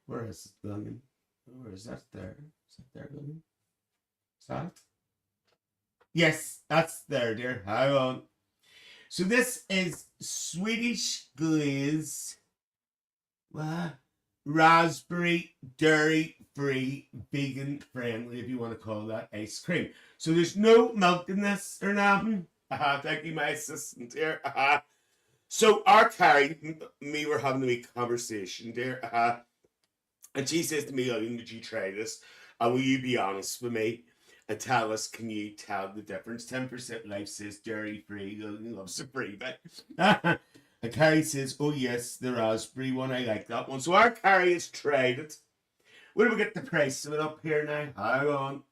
Where is it, Lillian? Where is that there? Is that there, Lillian? Is that it? Yes, that's there, dear. Hang on. So this is Swedish glaze, raspberry, dairy-free, vegan-friendly, if you want to call that, ice cream. So there's no milk in this or nothing. Thank you, my assistant here. So our Carrie, me were having a wee conversation there. And she says to me, Lillian, did you try this? And will you be honest with me and tell us, can you tell the difference? 10% Life says dairy free. Lillian loves the free bit. And Carrie says, oh yes, the raspberry one. I like that one. So our Carrie has tried it. Where do we get the price of it up here now? Hang on.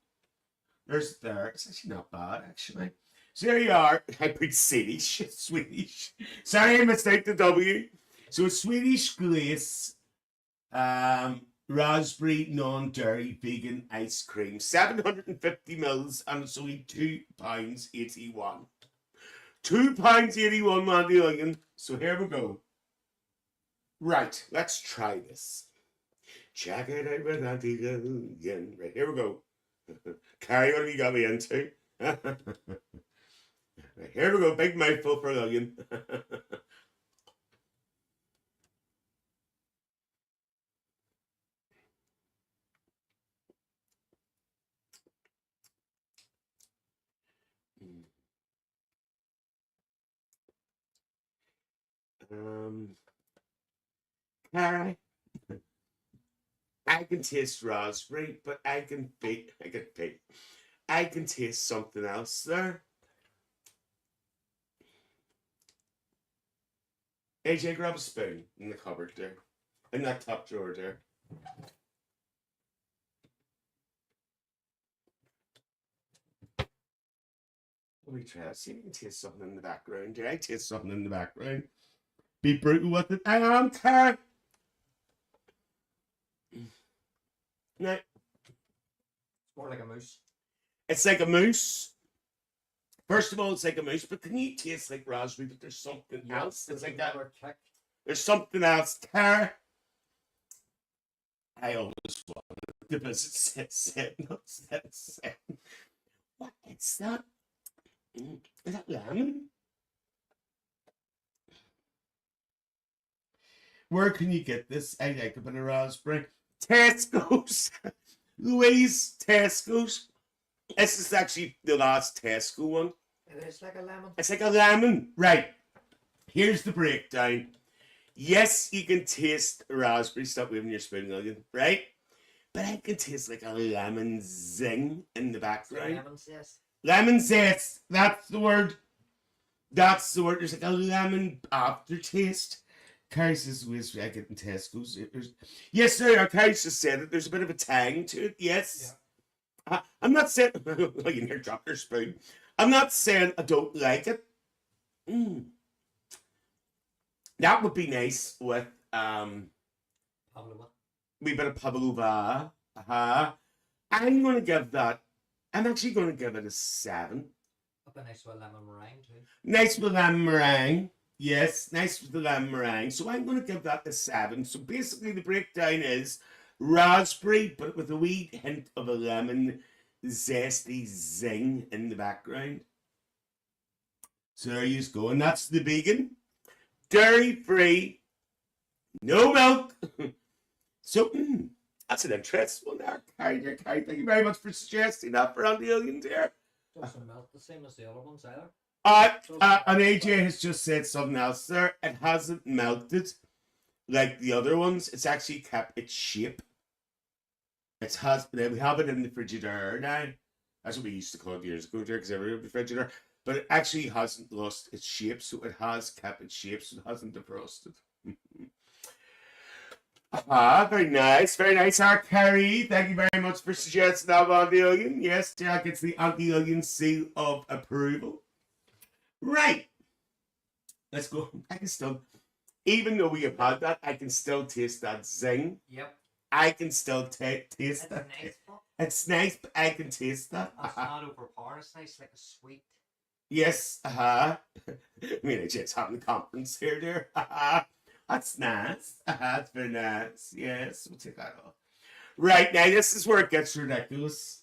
There's there. It's actually not bad, actually. So there you are. I put Swedish. Swedish. Sorry, I mistake the W. So it's Swedish glaze, raspberry non-dairy vegan ice cream. 750 mils and it's only £2.81. £2.81, Aunty Lillian. So here we go. Right, let's try this. Check it out with Aunty Lillian. Right, here we go. Carry on, you got me into. Right, here we go. Big mouthful for Lillian. Carrie, I can taste raspberry, but I can taste something else there. AJ, grab a spoon in the cupboard there. In that top drawer there. Let me try. See if you can taste something in the background. Yeah, I taste something in the background. Be brutal with it. I am, Carrie. No. It's more like a moose. It's like a mousse. First of all, it's like a mousse, but can you taste like raspberry? But there's something else. It's like that. Kick. There's something else, Carrie. I always wanted to visit sit. What is that? Is that lemon? Where can you get this? I like a bit of raspberry. Tesco's. Louise, Tesco's. This is actually the last Tesco one. It is like a lemon. It's like a lemon. Right. Here's the breakdown. Yes, you can taste raspberry. Stop waving your spoon, Lillian. Right? But I can taste like a lemon zing in the background. Lemon zest. Lemon zest. That's the word. That's the word. There's like a lemon aftertaste. Carrie says, "Where's I get in Tesco's?" Yes, sir. Carrie just said it. There's a bit of a tang to it. Yes. Yeah. I'm not saying. Oh, you near dropped your spoon. I'm not saying I don't like it. That would be nice with Pavlova. wee bit of pavlova. I'm gonna give that. I'm actually gonna give it a 7. Up a nice with lemon meringue too. Nice with lemon meringue. Yes, nice with the lemon meringue. So I'm going to give that a 7. So basically the breakdown is raspberry, but with a wee hint of a lemon zesty zing in the background. So there you go. And that's the vegan. Dairy free. No milk. So that's an interesting one there. Carrie, thank you very much for suggesting that for Aunty Lillian there. Doesn't melt the same as the other ones either. And AJ has just said something else there. It hasn't melted like the other ones. It's actually kept its shape. We have it in the Frigidaire now. That's what we used to call it years ago, because everybody had the Frigidaire. But it actually hasn't lost its shape, so it has kept its shape, so it hasn't defrosted. Very nice, very nice. Our Carrie, thank you very much for suggesting that, Aunty Lillian. Yes, Jack gets the Aunty Lillian seal of approval. Right. Let's go. I can still, even though we have had that, I can still taste that zing. Yep. I can still taste It's that. nice, but It's nice, but I can taste that. it's not overpowering. It's nice, like a sweet. Yes, I mean, I just having a conference here, dear. That's nice. That's very nice. Yes, we'll take that off. Right, now this is where it gets ridiculous.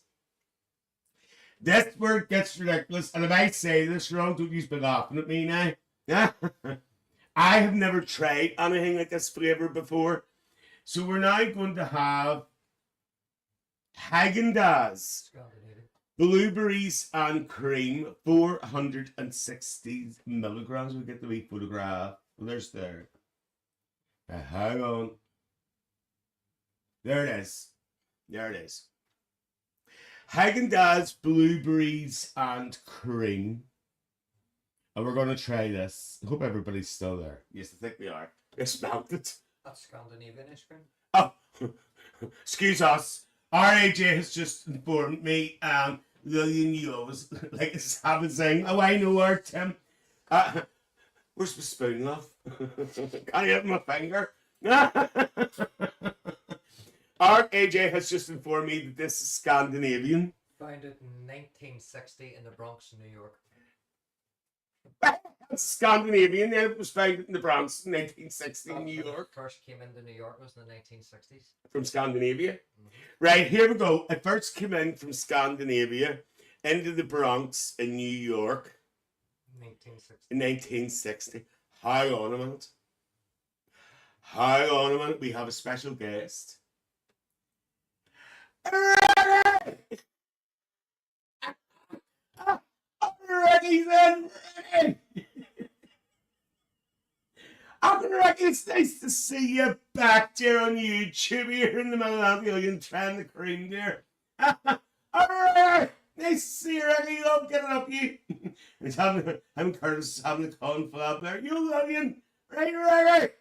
That's where it gets ridiculous. And if I say this wrong, don't you be laughing at me now. I have never tried anything like this flavour before. So we're now going to have Haagen-Dazs blueberries and cream, 460 milligrams. We'll get the wee photograph. Well, there's there. Hang on. There it is. There it is. Haagen-Dazs blueberries and cream. And we're going to try this. I hope everybody's still there. Yes, I think we are. It's melted. That's Scandinavian ice cream. Oh, excuse us. RAJ has just informed me, Lillian Will was like this having saying, oh, I know her, Tim. Where's my spoon, love? Can't I get my finger? RAJ has just informed me that this is Scandinavian. Founded in 1960 in the Bronx, New York. That's Scandinavian, and it was founded in the Bronx in 1960 in New When it York. first came into New York was in the 1960s. From Scandinavia. Right, here we go. It first came in from Scandinavia into the Bronx in New York 1960. in 1960. Hang on a minute. Hang on a minute. We have a special guest. Ready then, ready. Ricky, it's nice to see you back there on YouTube here in the middle of the million trying the cream there. Alright, nice to see you, Ricky. Love getting up you. I'm Curtis having a conflab there. You Lillian, right.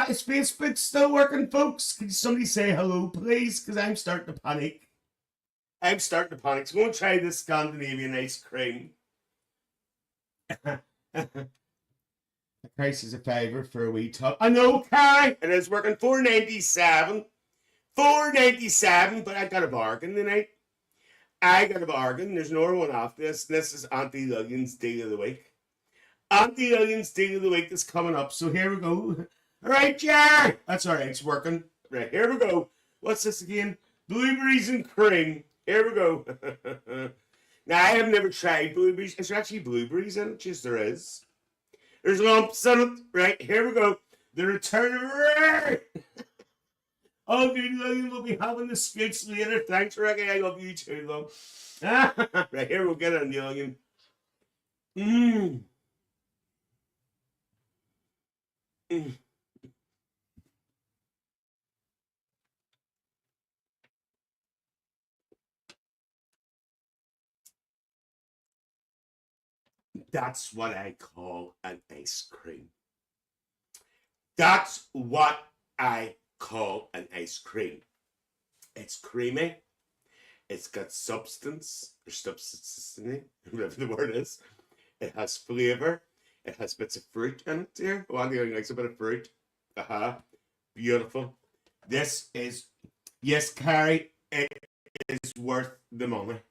Is Facebook still working, folks? Can somebody say hello, please? Because I'm starting to panic. So we're going to try this Scandinavian ice cream. The price is a favour for a wee top. I know, Kai. It is working. $4.97. $4.97, but I got a bargain tonight. There's no one off this. This is Aunty Lillian's Deal of the Week. Aunty Lillian's Deal of the Week is coming up. So here we go. All right, Jerry. That's all right. It's working. Right, here we go. What's this again? Blueberries and cream. Here we go. Now, I have never tried blueberries. Is there actually blueberries in it? Yes, there is. There's lumps in it. Right, here we go. The return of Ray. Oh, dude, Lillian will be having the skits later. Thanks, Ricky. I love you too, love. Right, here we'll get it, Lillian. That's what I call an ice cream. That's what I call an ice cream. It's creamy. It's got substance. There's substance in it, whatever the word is. It has flavour. It has bits of fruit in it here. Oh, Andy likes a bit of fruit. Beautiful. This is, yes, Carrie, it is worth the money.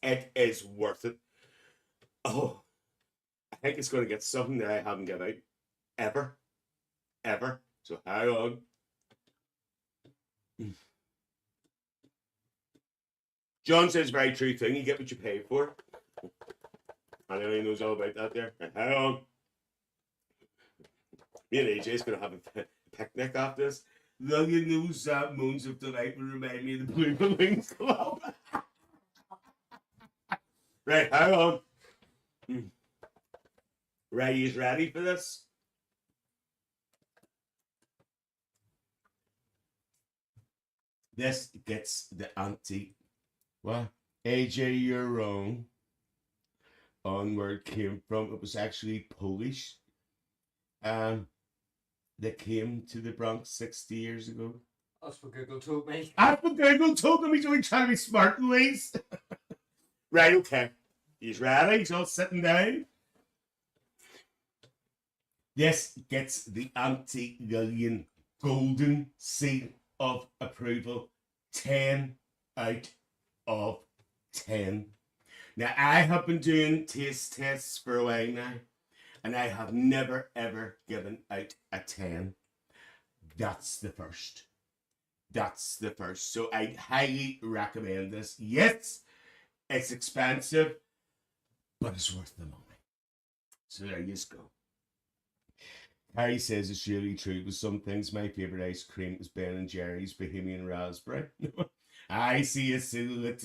It is worth it. Oh, I think it's going to get something that I haven't got out ever. So hang on. John says very true thing. You get what you pay for. I know he knows all about that there. Hang on. Me and AJ's going to have a picnic after this. Lillian knows Moons of Delight will remind me of the Blue Balloons Club. Right, hang on. Right, he's ready for this? This gets the Aunty. What? AJ, you're wrong. On where it came from. It was actually Polish. That came to the Bronx 60 years ago. That's what Google told me. That's what Google told me. He's only trying to be smart, Louise. Right, okay. He's ready. He's all sitting down. This gets the Aunty Lillian golden seal of approval. 10 out of 10. Now, I have been doing taste tests for a while now, and I have never, ever given out a 10. That's the first. So I highly recommend this. Yes, it's expensive, but it's worth the money. So there you go. Harry says it's really true. With some things, my favourite ice cream is Ben & Jerry's Bohemian Raspberry. I see a silhouette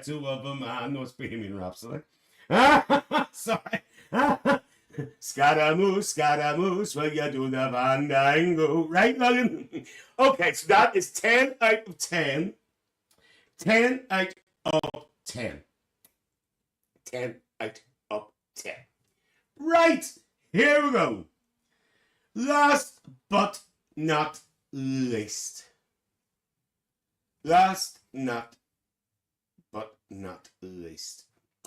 of a man. No, it's Bohemian Rhapsody. Sorry. Scaramouche, will you do the fandango? Right, Lillian? Okay, so that is 10 out of 10. 10 out of 10. 10 out of 10. Right, here we go. Last but not least. Last but not least.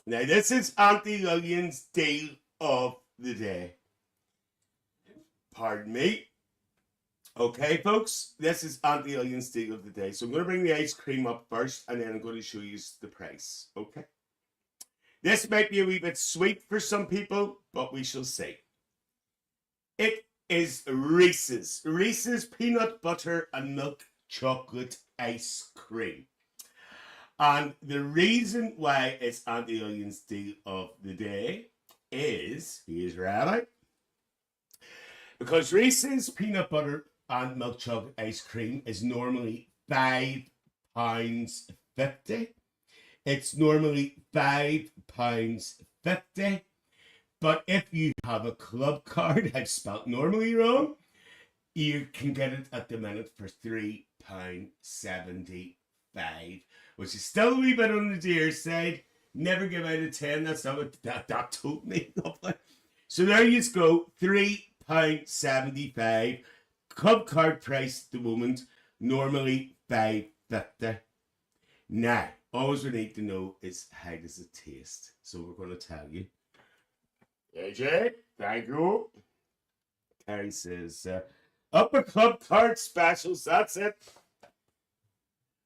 Now, this is Aunty Lillian's deal of the day. Pardon me. Okay, folks, this is Aunty Lillian's deal of the day. So I'm going to bring the ice cream up first, and then I'm going to show you the price. Okay? This might be a wee bit sweet for some people, but we shall see. It is Reese's peanut butter and milk chocolate ice cream. And the reason why it's Aunty Lillian's deal of the day is, he's ready, because Reese's peanut butter and milk chocolate ice cream is normally £5.50. It's normally £5.50. But if you have a club card, I've spelled normally wrong, you can get it at the minute for £3.75, which is still a wee bit on the dear side. Never give out a 10. That's not what that told me. So there you go. £3.75. Club card price at the moment, normally £5.50. Now, all we need to know is how does it taste. So we're going to tell you. AJ, thank you. Carrie says, upper club card specials, that's it.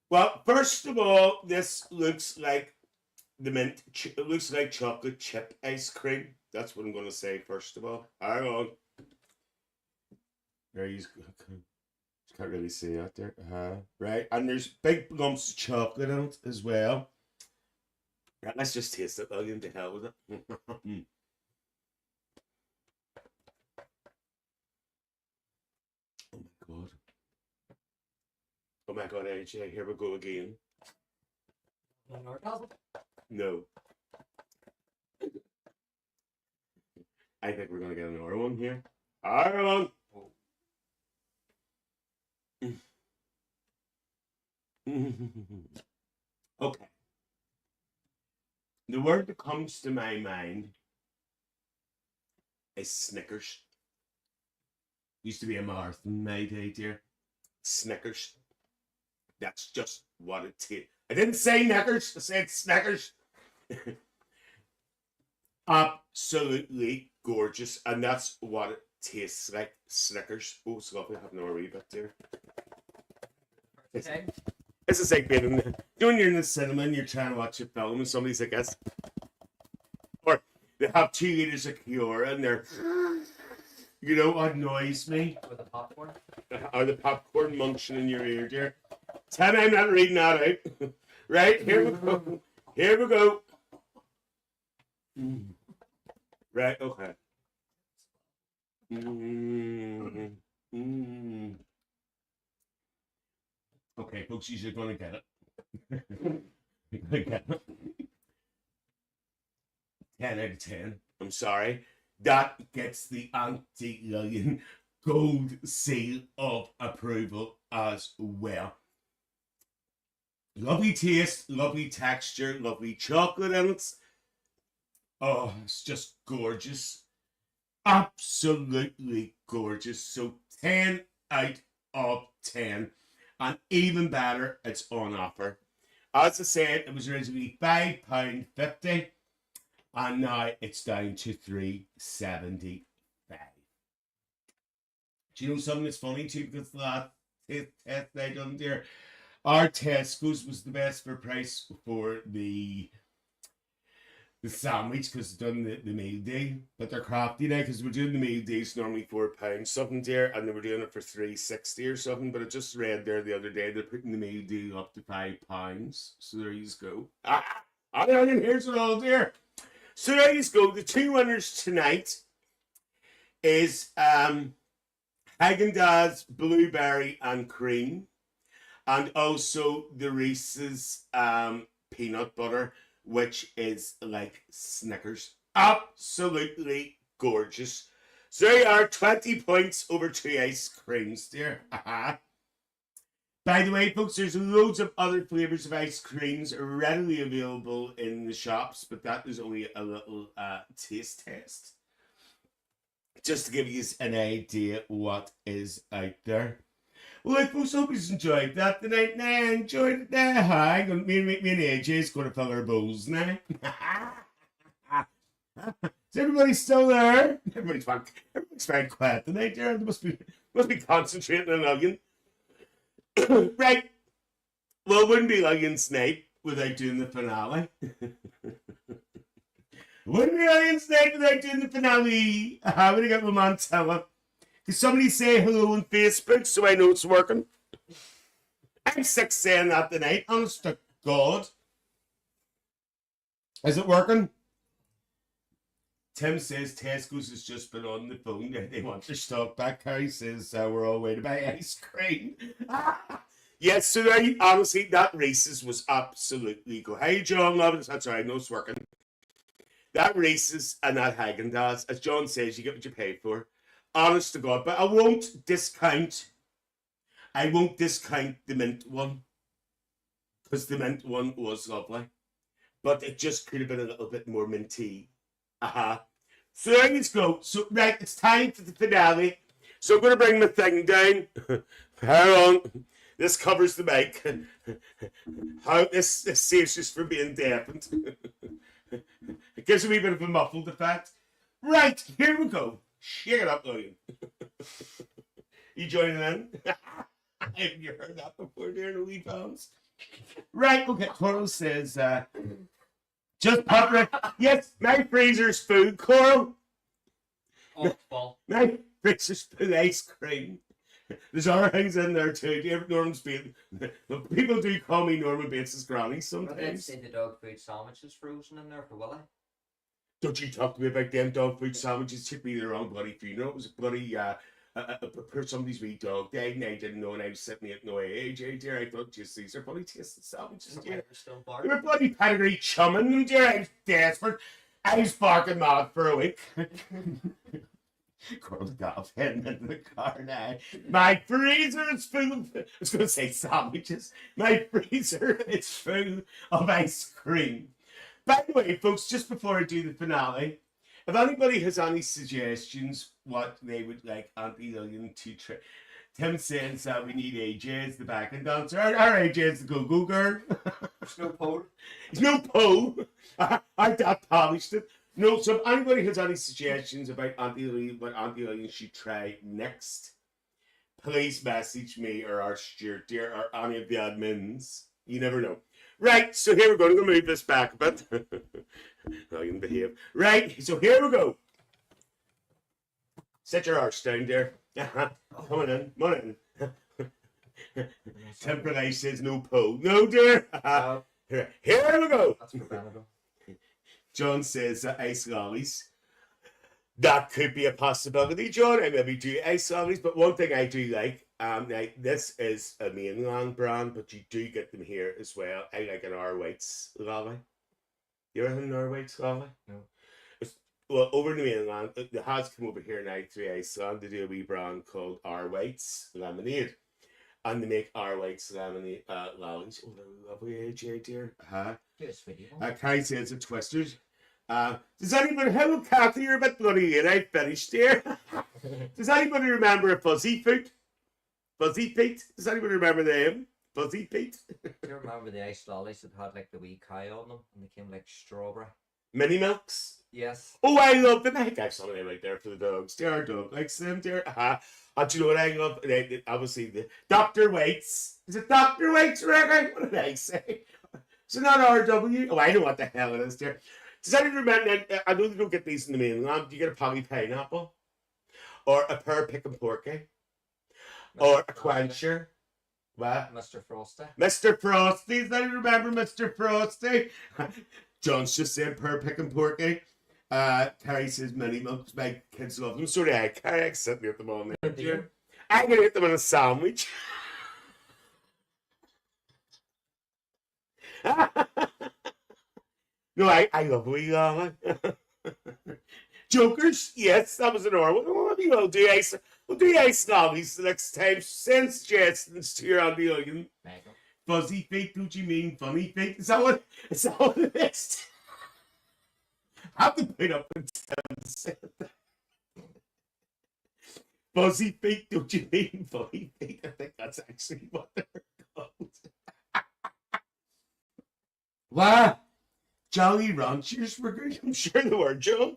Well, first of all, this looks like it looks like chocolate chip ice cream. That's what I'm going to say first of all. Hang on. There you go. Can't really see out there. Right, and there's big lumps of chocolate in it as well. Right, let's just taste it, Lillian, to hell with it. Oh my god, AJ, here we go again. No. I think we're gonna get another one here. Hang on. Okay. The word that comes to my mind is Snickers. Used to be a marathon in my day, dear. Snickers. That's just what it tastes. I didn't say Knickers, I said Snickers. Absolutely gorgeous, and that's what it tastes like. Snickers. Oh, it's lovely having a wee bit there. Okay. This is like being when you're in the cinema and you're trying to watch a film and somebody's like this. Or they have 2 liters of Kiora and they're, you know what annoys me? With the popcorn? Or the popcorn munching in your ear, dear. Tell me I'm not reading that out. Right, here we go. Here we go. Right, okay. Okay, folks, you're going to get it. You're going to get it. 10 out of 10. I'm sorry. That gets the Aunty Lillian gold seal of approval as well. Lovely taste, lovely texture, lovely chocolate in it. Oh, it's just gorgeous. Absolutely gorgeous. So 10 out of 10. And even better, it's on offer. As I said, it was originally £5.50. And now it's down to £3.75. Do you know something that's funny too? Because the last test I done there, our Tesco's was the best for price for the sandwich because they've done the meal deal. But they're crafty now because we're doing the meal deals normally £4 something there, and they were doing it for £3.60 or something. But I just read there the other day they're putting the meal deal up to £5. So there you go. Here's it all there. So there you go. The 2 winners tonight is Haagen-Dazs Blueberry and Cream, and also the Reese's peanut butter, which is like Snickers. Absolutely gorgeous. So there you are, 20 points over 2 ice creams there. By the way, folks, there's loads of other flavors of ice creams readily available in the shops, but that is only a little taste test. Just to give you an idea what is out there. Well, I folks, hope you enjoyed that tonight. Now, I enjoyed it now. Hi, me and AJ's going to fill our bowls now. Is everybody still there? Everybody's very quiet tonight. They must be concentrating on Lillian. Right. Well, it wouldn't be Lillian's night without doing the finale. Wouldn't be Lillian's night without doing the finale. I'm going to get my Montella. Can somebody say hello on Facebook so I know it's working? I'm sick saying that tonight. Honest to God. Is it working? Tim says Tesco's has just been on the phone. They want their stock back. Carrie says we're all waiting to buy ice cream. Yes, so honestly, that Reese's was absolutely good. Hey, John, love it. That's all right. No, it's working. That Reese's and that Haagen-Dazs, as John says, you get what you pay for. Honest to God, but I won't discount the mint one, because the mint one was lovely, but it just could have been a little bit more minty. So there you go. So right, it's time for the finale. So I'm going to bring my thing down. Hang on. This covers the mic. How this saves us from being dampened. It gives a wee bit of a muffled effect. Right, here we go. Shake it up, Lillian. You joining in? Haven't you heard that before, dear Louis Pounds? Right, okay. Coral says, just pop right. Yes, my freezer's food, Coral. Oh, well. My freezer's food, ice cream. There's other things in there too. Do you ever Norman's Bates? People do call me Norman Bates' granny I sometimes. see the dog food sandwiches frozen in there for Willie. Don't you talk to me about them dog food sandwiches? Took me to the wrong bloody funeral. It was a bloody somebody's wee dog died and I didn't know, and I was sitting at no age, dear. I thought, just these are bloody tasted sandwiches, dear. They were bloody pedigree chumming them, dear. I was desperate. I was barking mad for a week. Girls got heading into the car now. My freezer is full of, I was going to say sandwiches. My freezer is full of ice cream. By the way, folks, just before I do the finale, if anybody has any suggestions what they would like Aunty Lillian to try, Tim says that we need AJ as the backing dancer. Our AJ is the go-go girl. There's no pole. There's no pole. I that polished it. No, so if anybody has any suggestions about Aunty Lillian, what Aunty Lillian should try next, please message me or our Stuart, dear, or any of the admins. You never know. Right, so here we go. I'm going to move this back a bit. Lillian, behave. Right, so here we go. Set your arse down there. Come on in. Come on in. Temperley says no pole. No, dear. Here we go. That's preventable. John says ice lollies. That could be a possibility, John. I maybe do ice lollies, but one thing I do like, now this is a mainland brand, but you do get them here as well. I like an R. White's lolly. You ever had an R. White's lolly? No. Well, over in the mainland, it has come over here now through Iceland. They do a wee brand called R. White's Lemonade. And they make R. White's lemonade lollies. Oh, they're lovely, AJ, dear. Yes, sweetie. Carrie says it's Twisters. Does anybody, hello Kathy, you're a bit bloody late, I finished here. Does anybody remember a Fuzzy Feet? Fuzzy Feet? Does anybody remember them? Fuzzy Feet? Do you remember the ice lollies that had like the wee cow on them and they came like strawberry? Mini Milks? Yes. Oh, I love them. I think I have some of them right there for the dogs. Dear, our dog likes them, dear. And do you know what I love? Obviously, the Dr. Waits. Is it Dr. Waits, Reggie? What did I say? Is it not RW? Oh, I know what the hell it is, dear. Does anyone remember? I know they don't get these in the mainland. Do you get a Polly Pineapple? Or a pear pick and porky? Or a quencher? What? Mr. Frosty. Mr. Frosty. Does anyone remember Mr. Frosty? John's just saying pear pick and porky. Carrie says mini milks. My kids love them. So do I. Carrie, I sit me at them on there. Dear. I'm going to eat them in a sandwich. No, I love wee lolly. Jokers, yes, that was an R. What do you all do? Well, do you ice lollies the next time? Send suggestions to your Aunty Lillian. Michael. Fuzzy feet, do you mean funny feet? Is that what it is? I have to put up with said that. Fuzzy feet, don't you mean funny feet? I think that's actually what they're called. Wow. Jolly ranchers were good. I'm sure they were, Joe.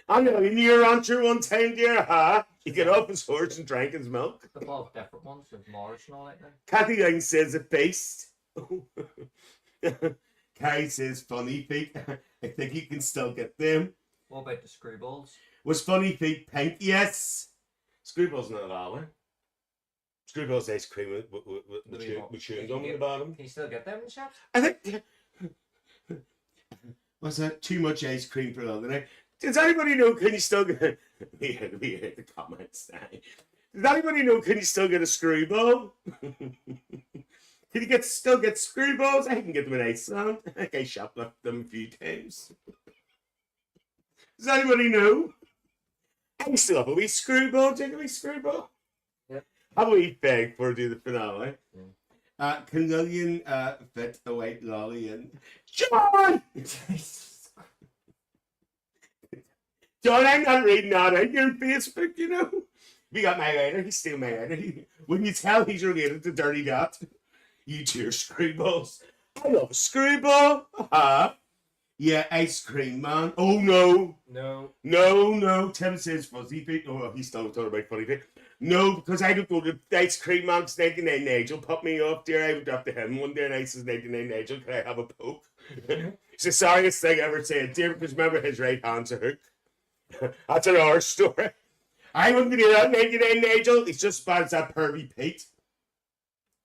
I know, you knew a rancher one time, dear, huh? He got off his horse and drank his milk. The all different ones with Mars and all that now. Kathy Lang says a feast. Carrie says funny feet. I think you can still get them. What about the screwballs? Was funny feet pink? Yes. Screwball's not allowed. Screwball's ice cream with chewing gum in the bottom. Can you still get them in the shops? I think. Was that too much ice cream for the other night? Does anybody know? Can you still get? We hit the comments now. Does anybody know? Can you still get a screwball? Can you still get screwballs? I can get them in Iceland. I think I shoplifted them a few times. Does anybody know? I still have a wee screwball. Do you have a wee screwball? Yep. Have a wee bag for do the finale. Yeah. Can Lillian fit a white lolly in? John! John, I'm not reading that out on Facebook, you know. We got my writer. He's still my writer. When you tell he's related to Dirty Dot, you two are screwballs. I love a screwball. Yeah, ice cream, man. Oh, no. No. Tim says fuzzy feet. Oh, he's still talking about funny feet. No, because I don't go to ice cream, man. 99 Nigel put me off, dear. I went up to him one day and I says, 99 Nigel, can I have a poke? It's the sorriest thing I ever said, dear, because remember his right hand's a hook. That's an horror story. I wouldn't do that, 99 Nigel. He's just as bad as that pervy Pete.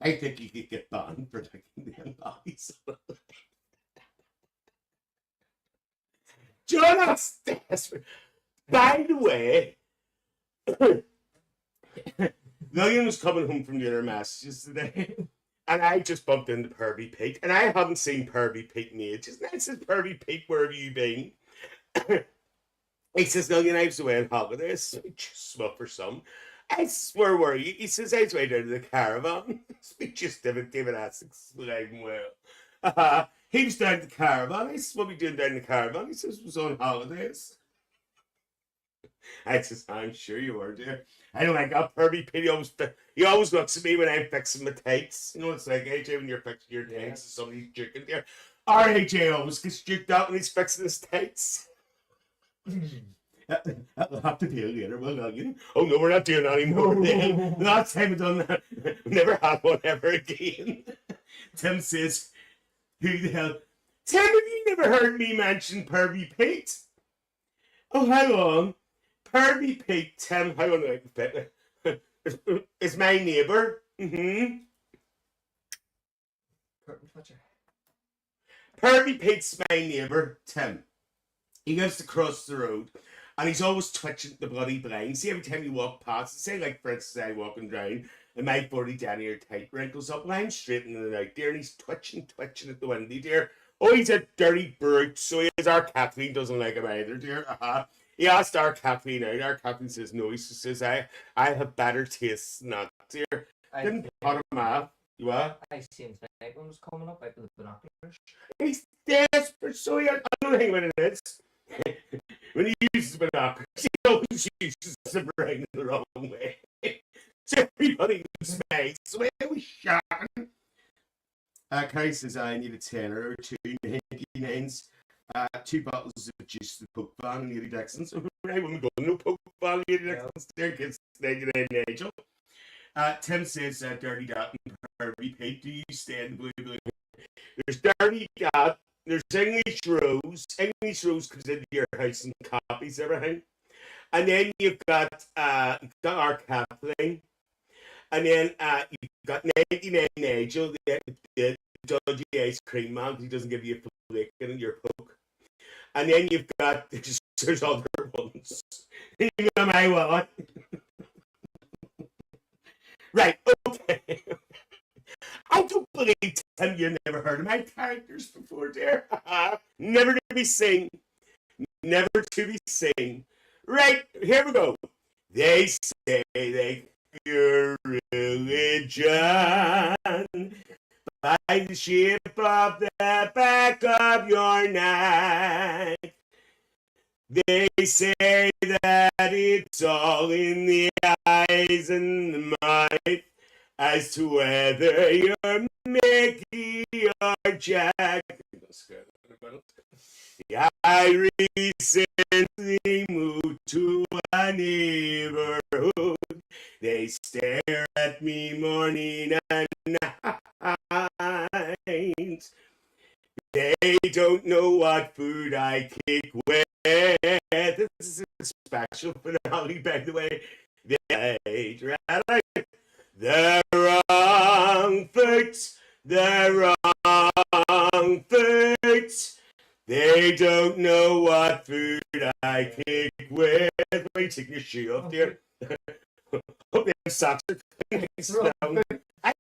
I think he could get banned for taking them bodies. John, that's desperate. By the way, Lillian was coming home from the other messages today, and I just bumped into Pervy Pete, and I haven't seen Pervy Pete in ages. And I said, Pervy Pete, where have you been? He says, Lillian, I was away on holidays. Smoke for some. I swear, were you? He says, I was way down to the caravan. Speak just David Essex, Lillian Will. He was down to the caravan. I said, what are we doing down the caravan? He says, was on holidays. I says, I'm sure you were, dear. I know I got Pervy Pete. He always looks at me when I'm fixing my tights. You know, it's like, AJ, when you're fixing your tights, and somebody's jerking there. Our AJ always gets jerked out when he's fixing his tights. That'll have to do later, will you? Oh no, we're not doing that anymore. The last time I've done that, never had one ever again. Tim says, who the hell? Tim, have you never heard me mention Pervy Pete? Oh, hang on. Pervy Pete, Tim, hang on a bit. Is my neighbour. Curtain toucher. Pervy Pete's my neighbour, Tim. He lives across the road, and he's always twitching the bloody blinds. See, every time you walk past, say like for instance, I'm walking down, and my 40 down here tight wrinkles up, and I'm straightening it out, dear, and he's twitching at the window, dear. Oh, he's a dirty brute, so he is. Our Kathleen doesn't like him either, dear. He asked our Kathleen out. Our Kathleen says no. He says, I have better taste than that, dear. Didn't put him off. You what? I seen tonight one was coming up out with the binoculars. He's desperate, so I don't think what it is. When he uses binoculars, he always uses the brain the wrong way. So everybody smiles. So it was shocking. Carrie says, I need a tenner or two hanky nines, 2 bottles of juice, the Poke Van, and Lady Dixon's. I wouldn't go no Poke Van, Lady Dixon's. There kids, 99 Nigel. Tim says, Dirty Dot and Pervy Pete, do you stay in the blue? There's Dirty Dot. There's English Rose. English Rose comes into your house and copies everything. And then you've got our Kathleen. And then you've got 99 Nigel, the dodgy ice cream man, because he doesn't give you a flake in your Poke. And then you've got, there's other ones. You know my wallet. Right, okay. I don't believe, Tim, you never heard of my characters before, dear. Never to be seen. Never to be seen. Right, here we go. They say they cure religion by the shape of the back of your neck. They say that it's all in the eyes and the mind as to whether you're Mickey or Jack. I recently moved to a neighborhood. They stare at me morning and night. They don't know what food I kick with. This is a special finale, by the way. The wrong foot, the wrong foot. They don't know what food I kick with. Why are you taking your shoe off, dear? Hope they have socks. I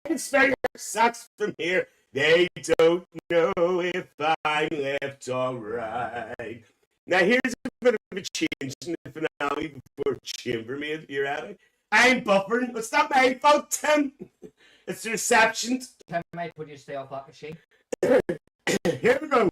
can spare your socks from here. They don't know if I'm left alright. Now here's a bit of a change in the finale before chambermaid. You're at it. I'm buffering. It's not my fault, Tim. It's the reception. Tim, mate, would you stay off that machine? Here we go.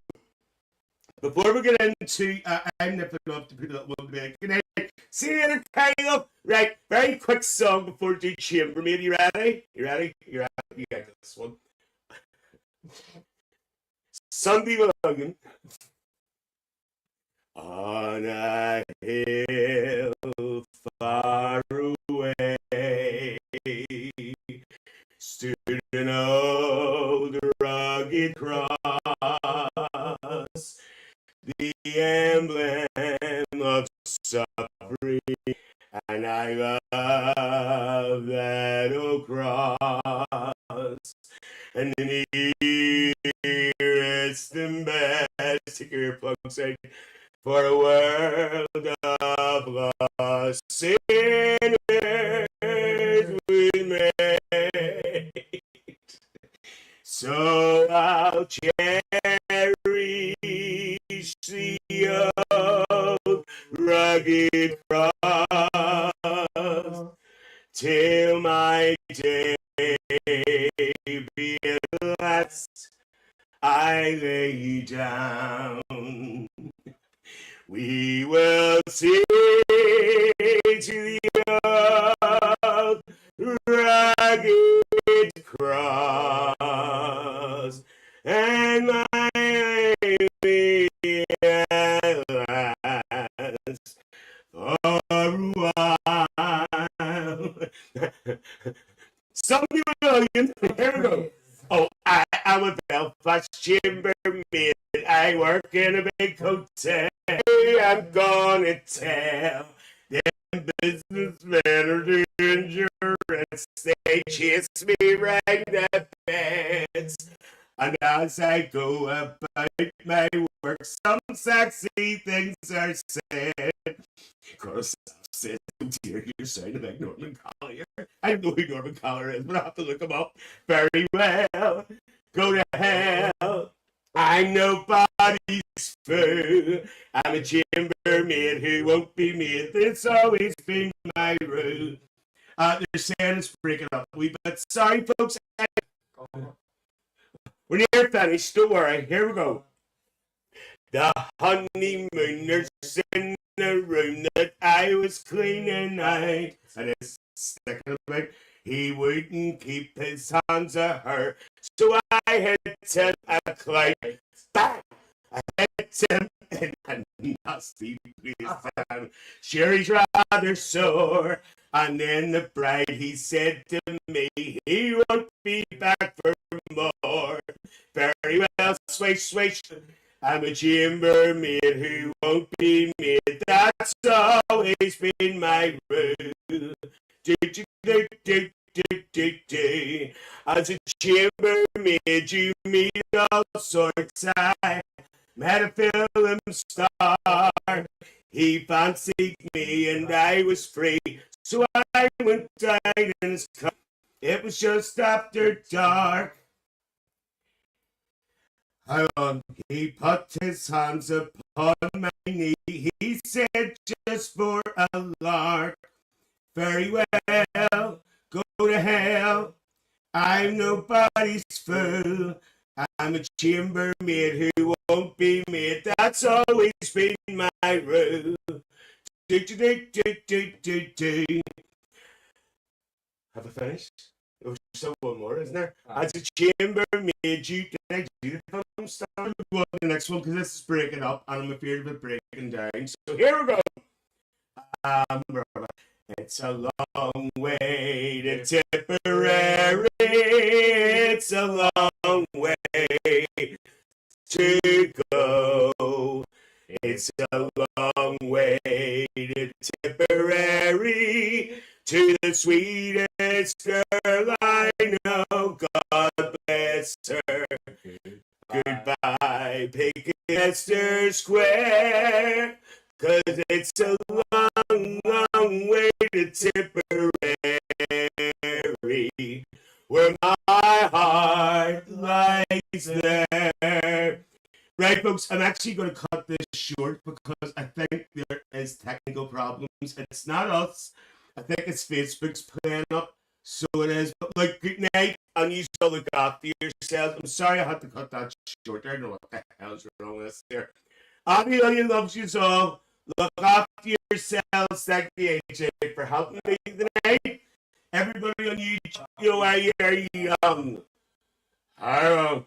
Before we get into, I'm nipping up to put that one back. Good night. See you later, Kyle. Right, very quick song before we do chambermaid. You ready? You ready? You ready? You got this one. Sunday Logan. On a hill far away stood an old rugged cross, the emblem of suffering, and I love that old cross. And then it's the best earplugs out for a world of lost sinners we made. So I'll cherish the old rugged cross till my day be at last I lay down. We will sing to the old rugged cross, and my baby at last for a while. Somebody William, here we go. Oh, I'm a Belfast chambermaid. I work in a big hotel. I'm gonna tell them businessmen are doing insurance. They chase me right the beds. And as I go about my work, some sexy things are said. Of course, said, oh dear, you're sounding like Norman Collier. I don't know who Norman Collier is, but I have to look him up very well. Go to hell. I'm nobody's fool. I'm a chambermaid who won't be made. That's always been my rule. They're saying it's breaking up a wee bit. Sorry, folks. We're near finished. Don't worry. Here we go. The honeymooners in the room that I was cleaning out. And it's sticking about. He wouldn't keep his hands of her. So I hit him a climb. Bang! I hit him in a nasty place. Sure, he's rather sore. And then the bride, he said to me, he won't be back for more. Very well, swish, swish. I'm a chambermaid who won't be made. That's always been my rule. As a chambermaid, you meet all sorts. I met a film star. He fancied me and I was free. So I went down in his car. It was just after dark. He put his hands upon my knee. He said, just for a lark, Very well, go to hell. I'm nobody's fool. I'm a chambermaid who won't be made. That's always been my rule. Do, do, do, do, do, do, do. Have I finished? There's still one more, isn't there? As a chambermaid, you did I do the film star? Well, the next one, because this is breaking up, and I'm afraid of it breaking down. So here we go. It's a long way to Tipperary. It's a long way to go. It's a long way to Tipperary, to the sweetest girl I know. God bless her. Goodbye, Pickester Square, 'cause it's a long, long way to Tipperary, where my heart lies there. Right, folks, I'm actually going to cut this short because I think there is technical problems. It's not us. I think it's Facebook's playing up, so it is. But, like, good night, and you still look after yourselves. I'm sorry I had to cut that short. I don't know what the hell's wrong with this here. Aunty Lillian loves you all. Look after yourselves. Thank you, AJ, for helping me tonight. Everybody on YouTube, you know, I don't know.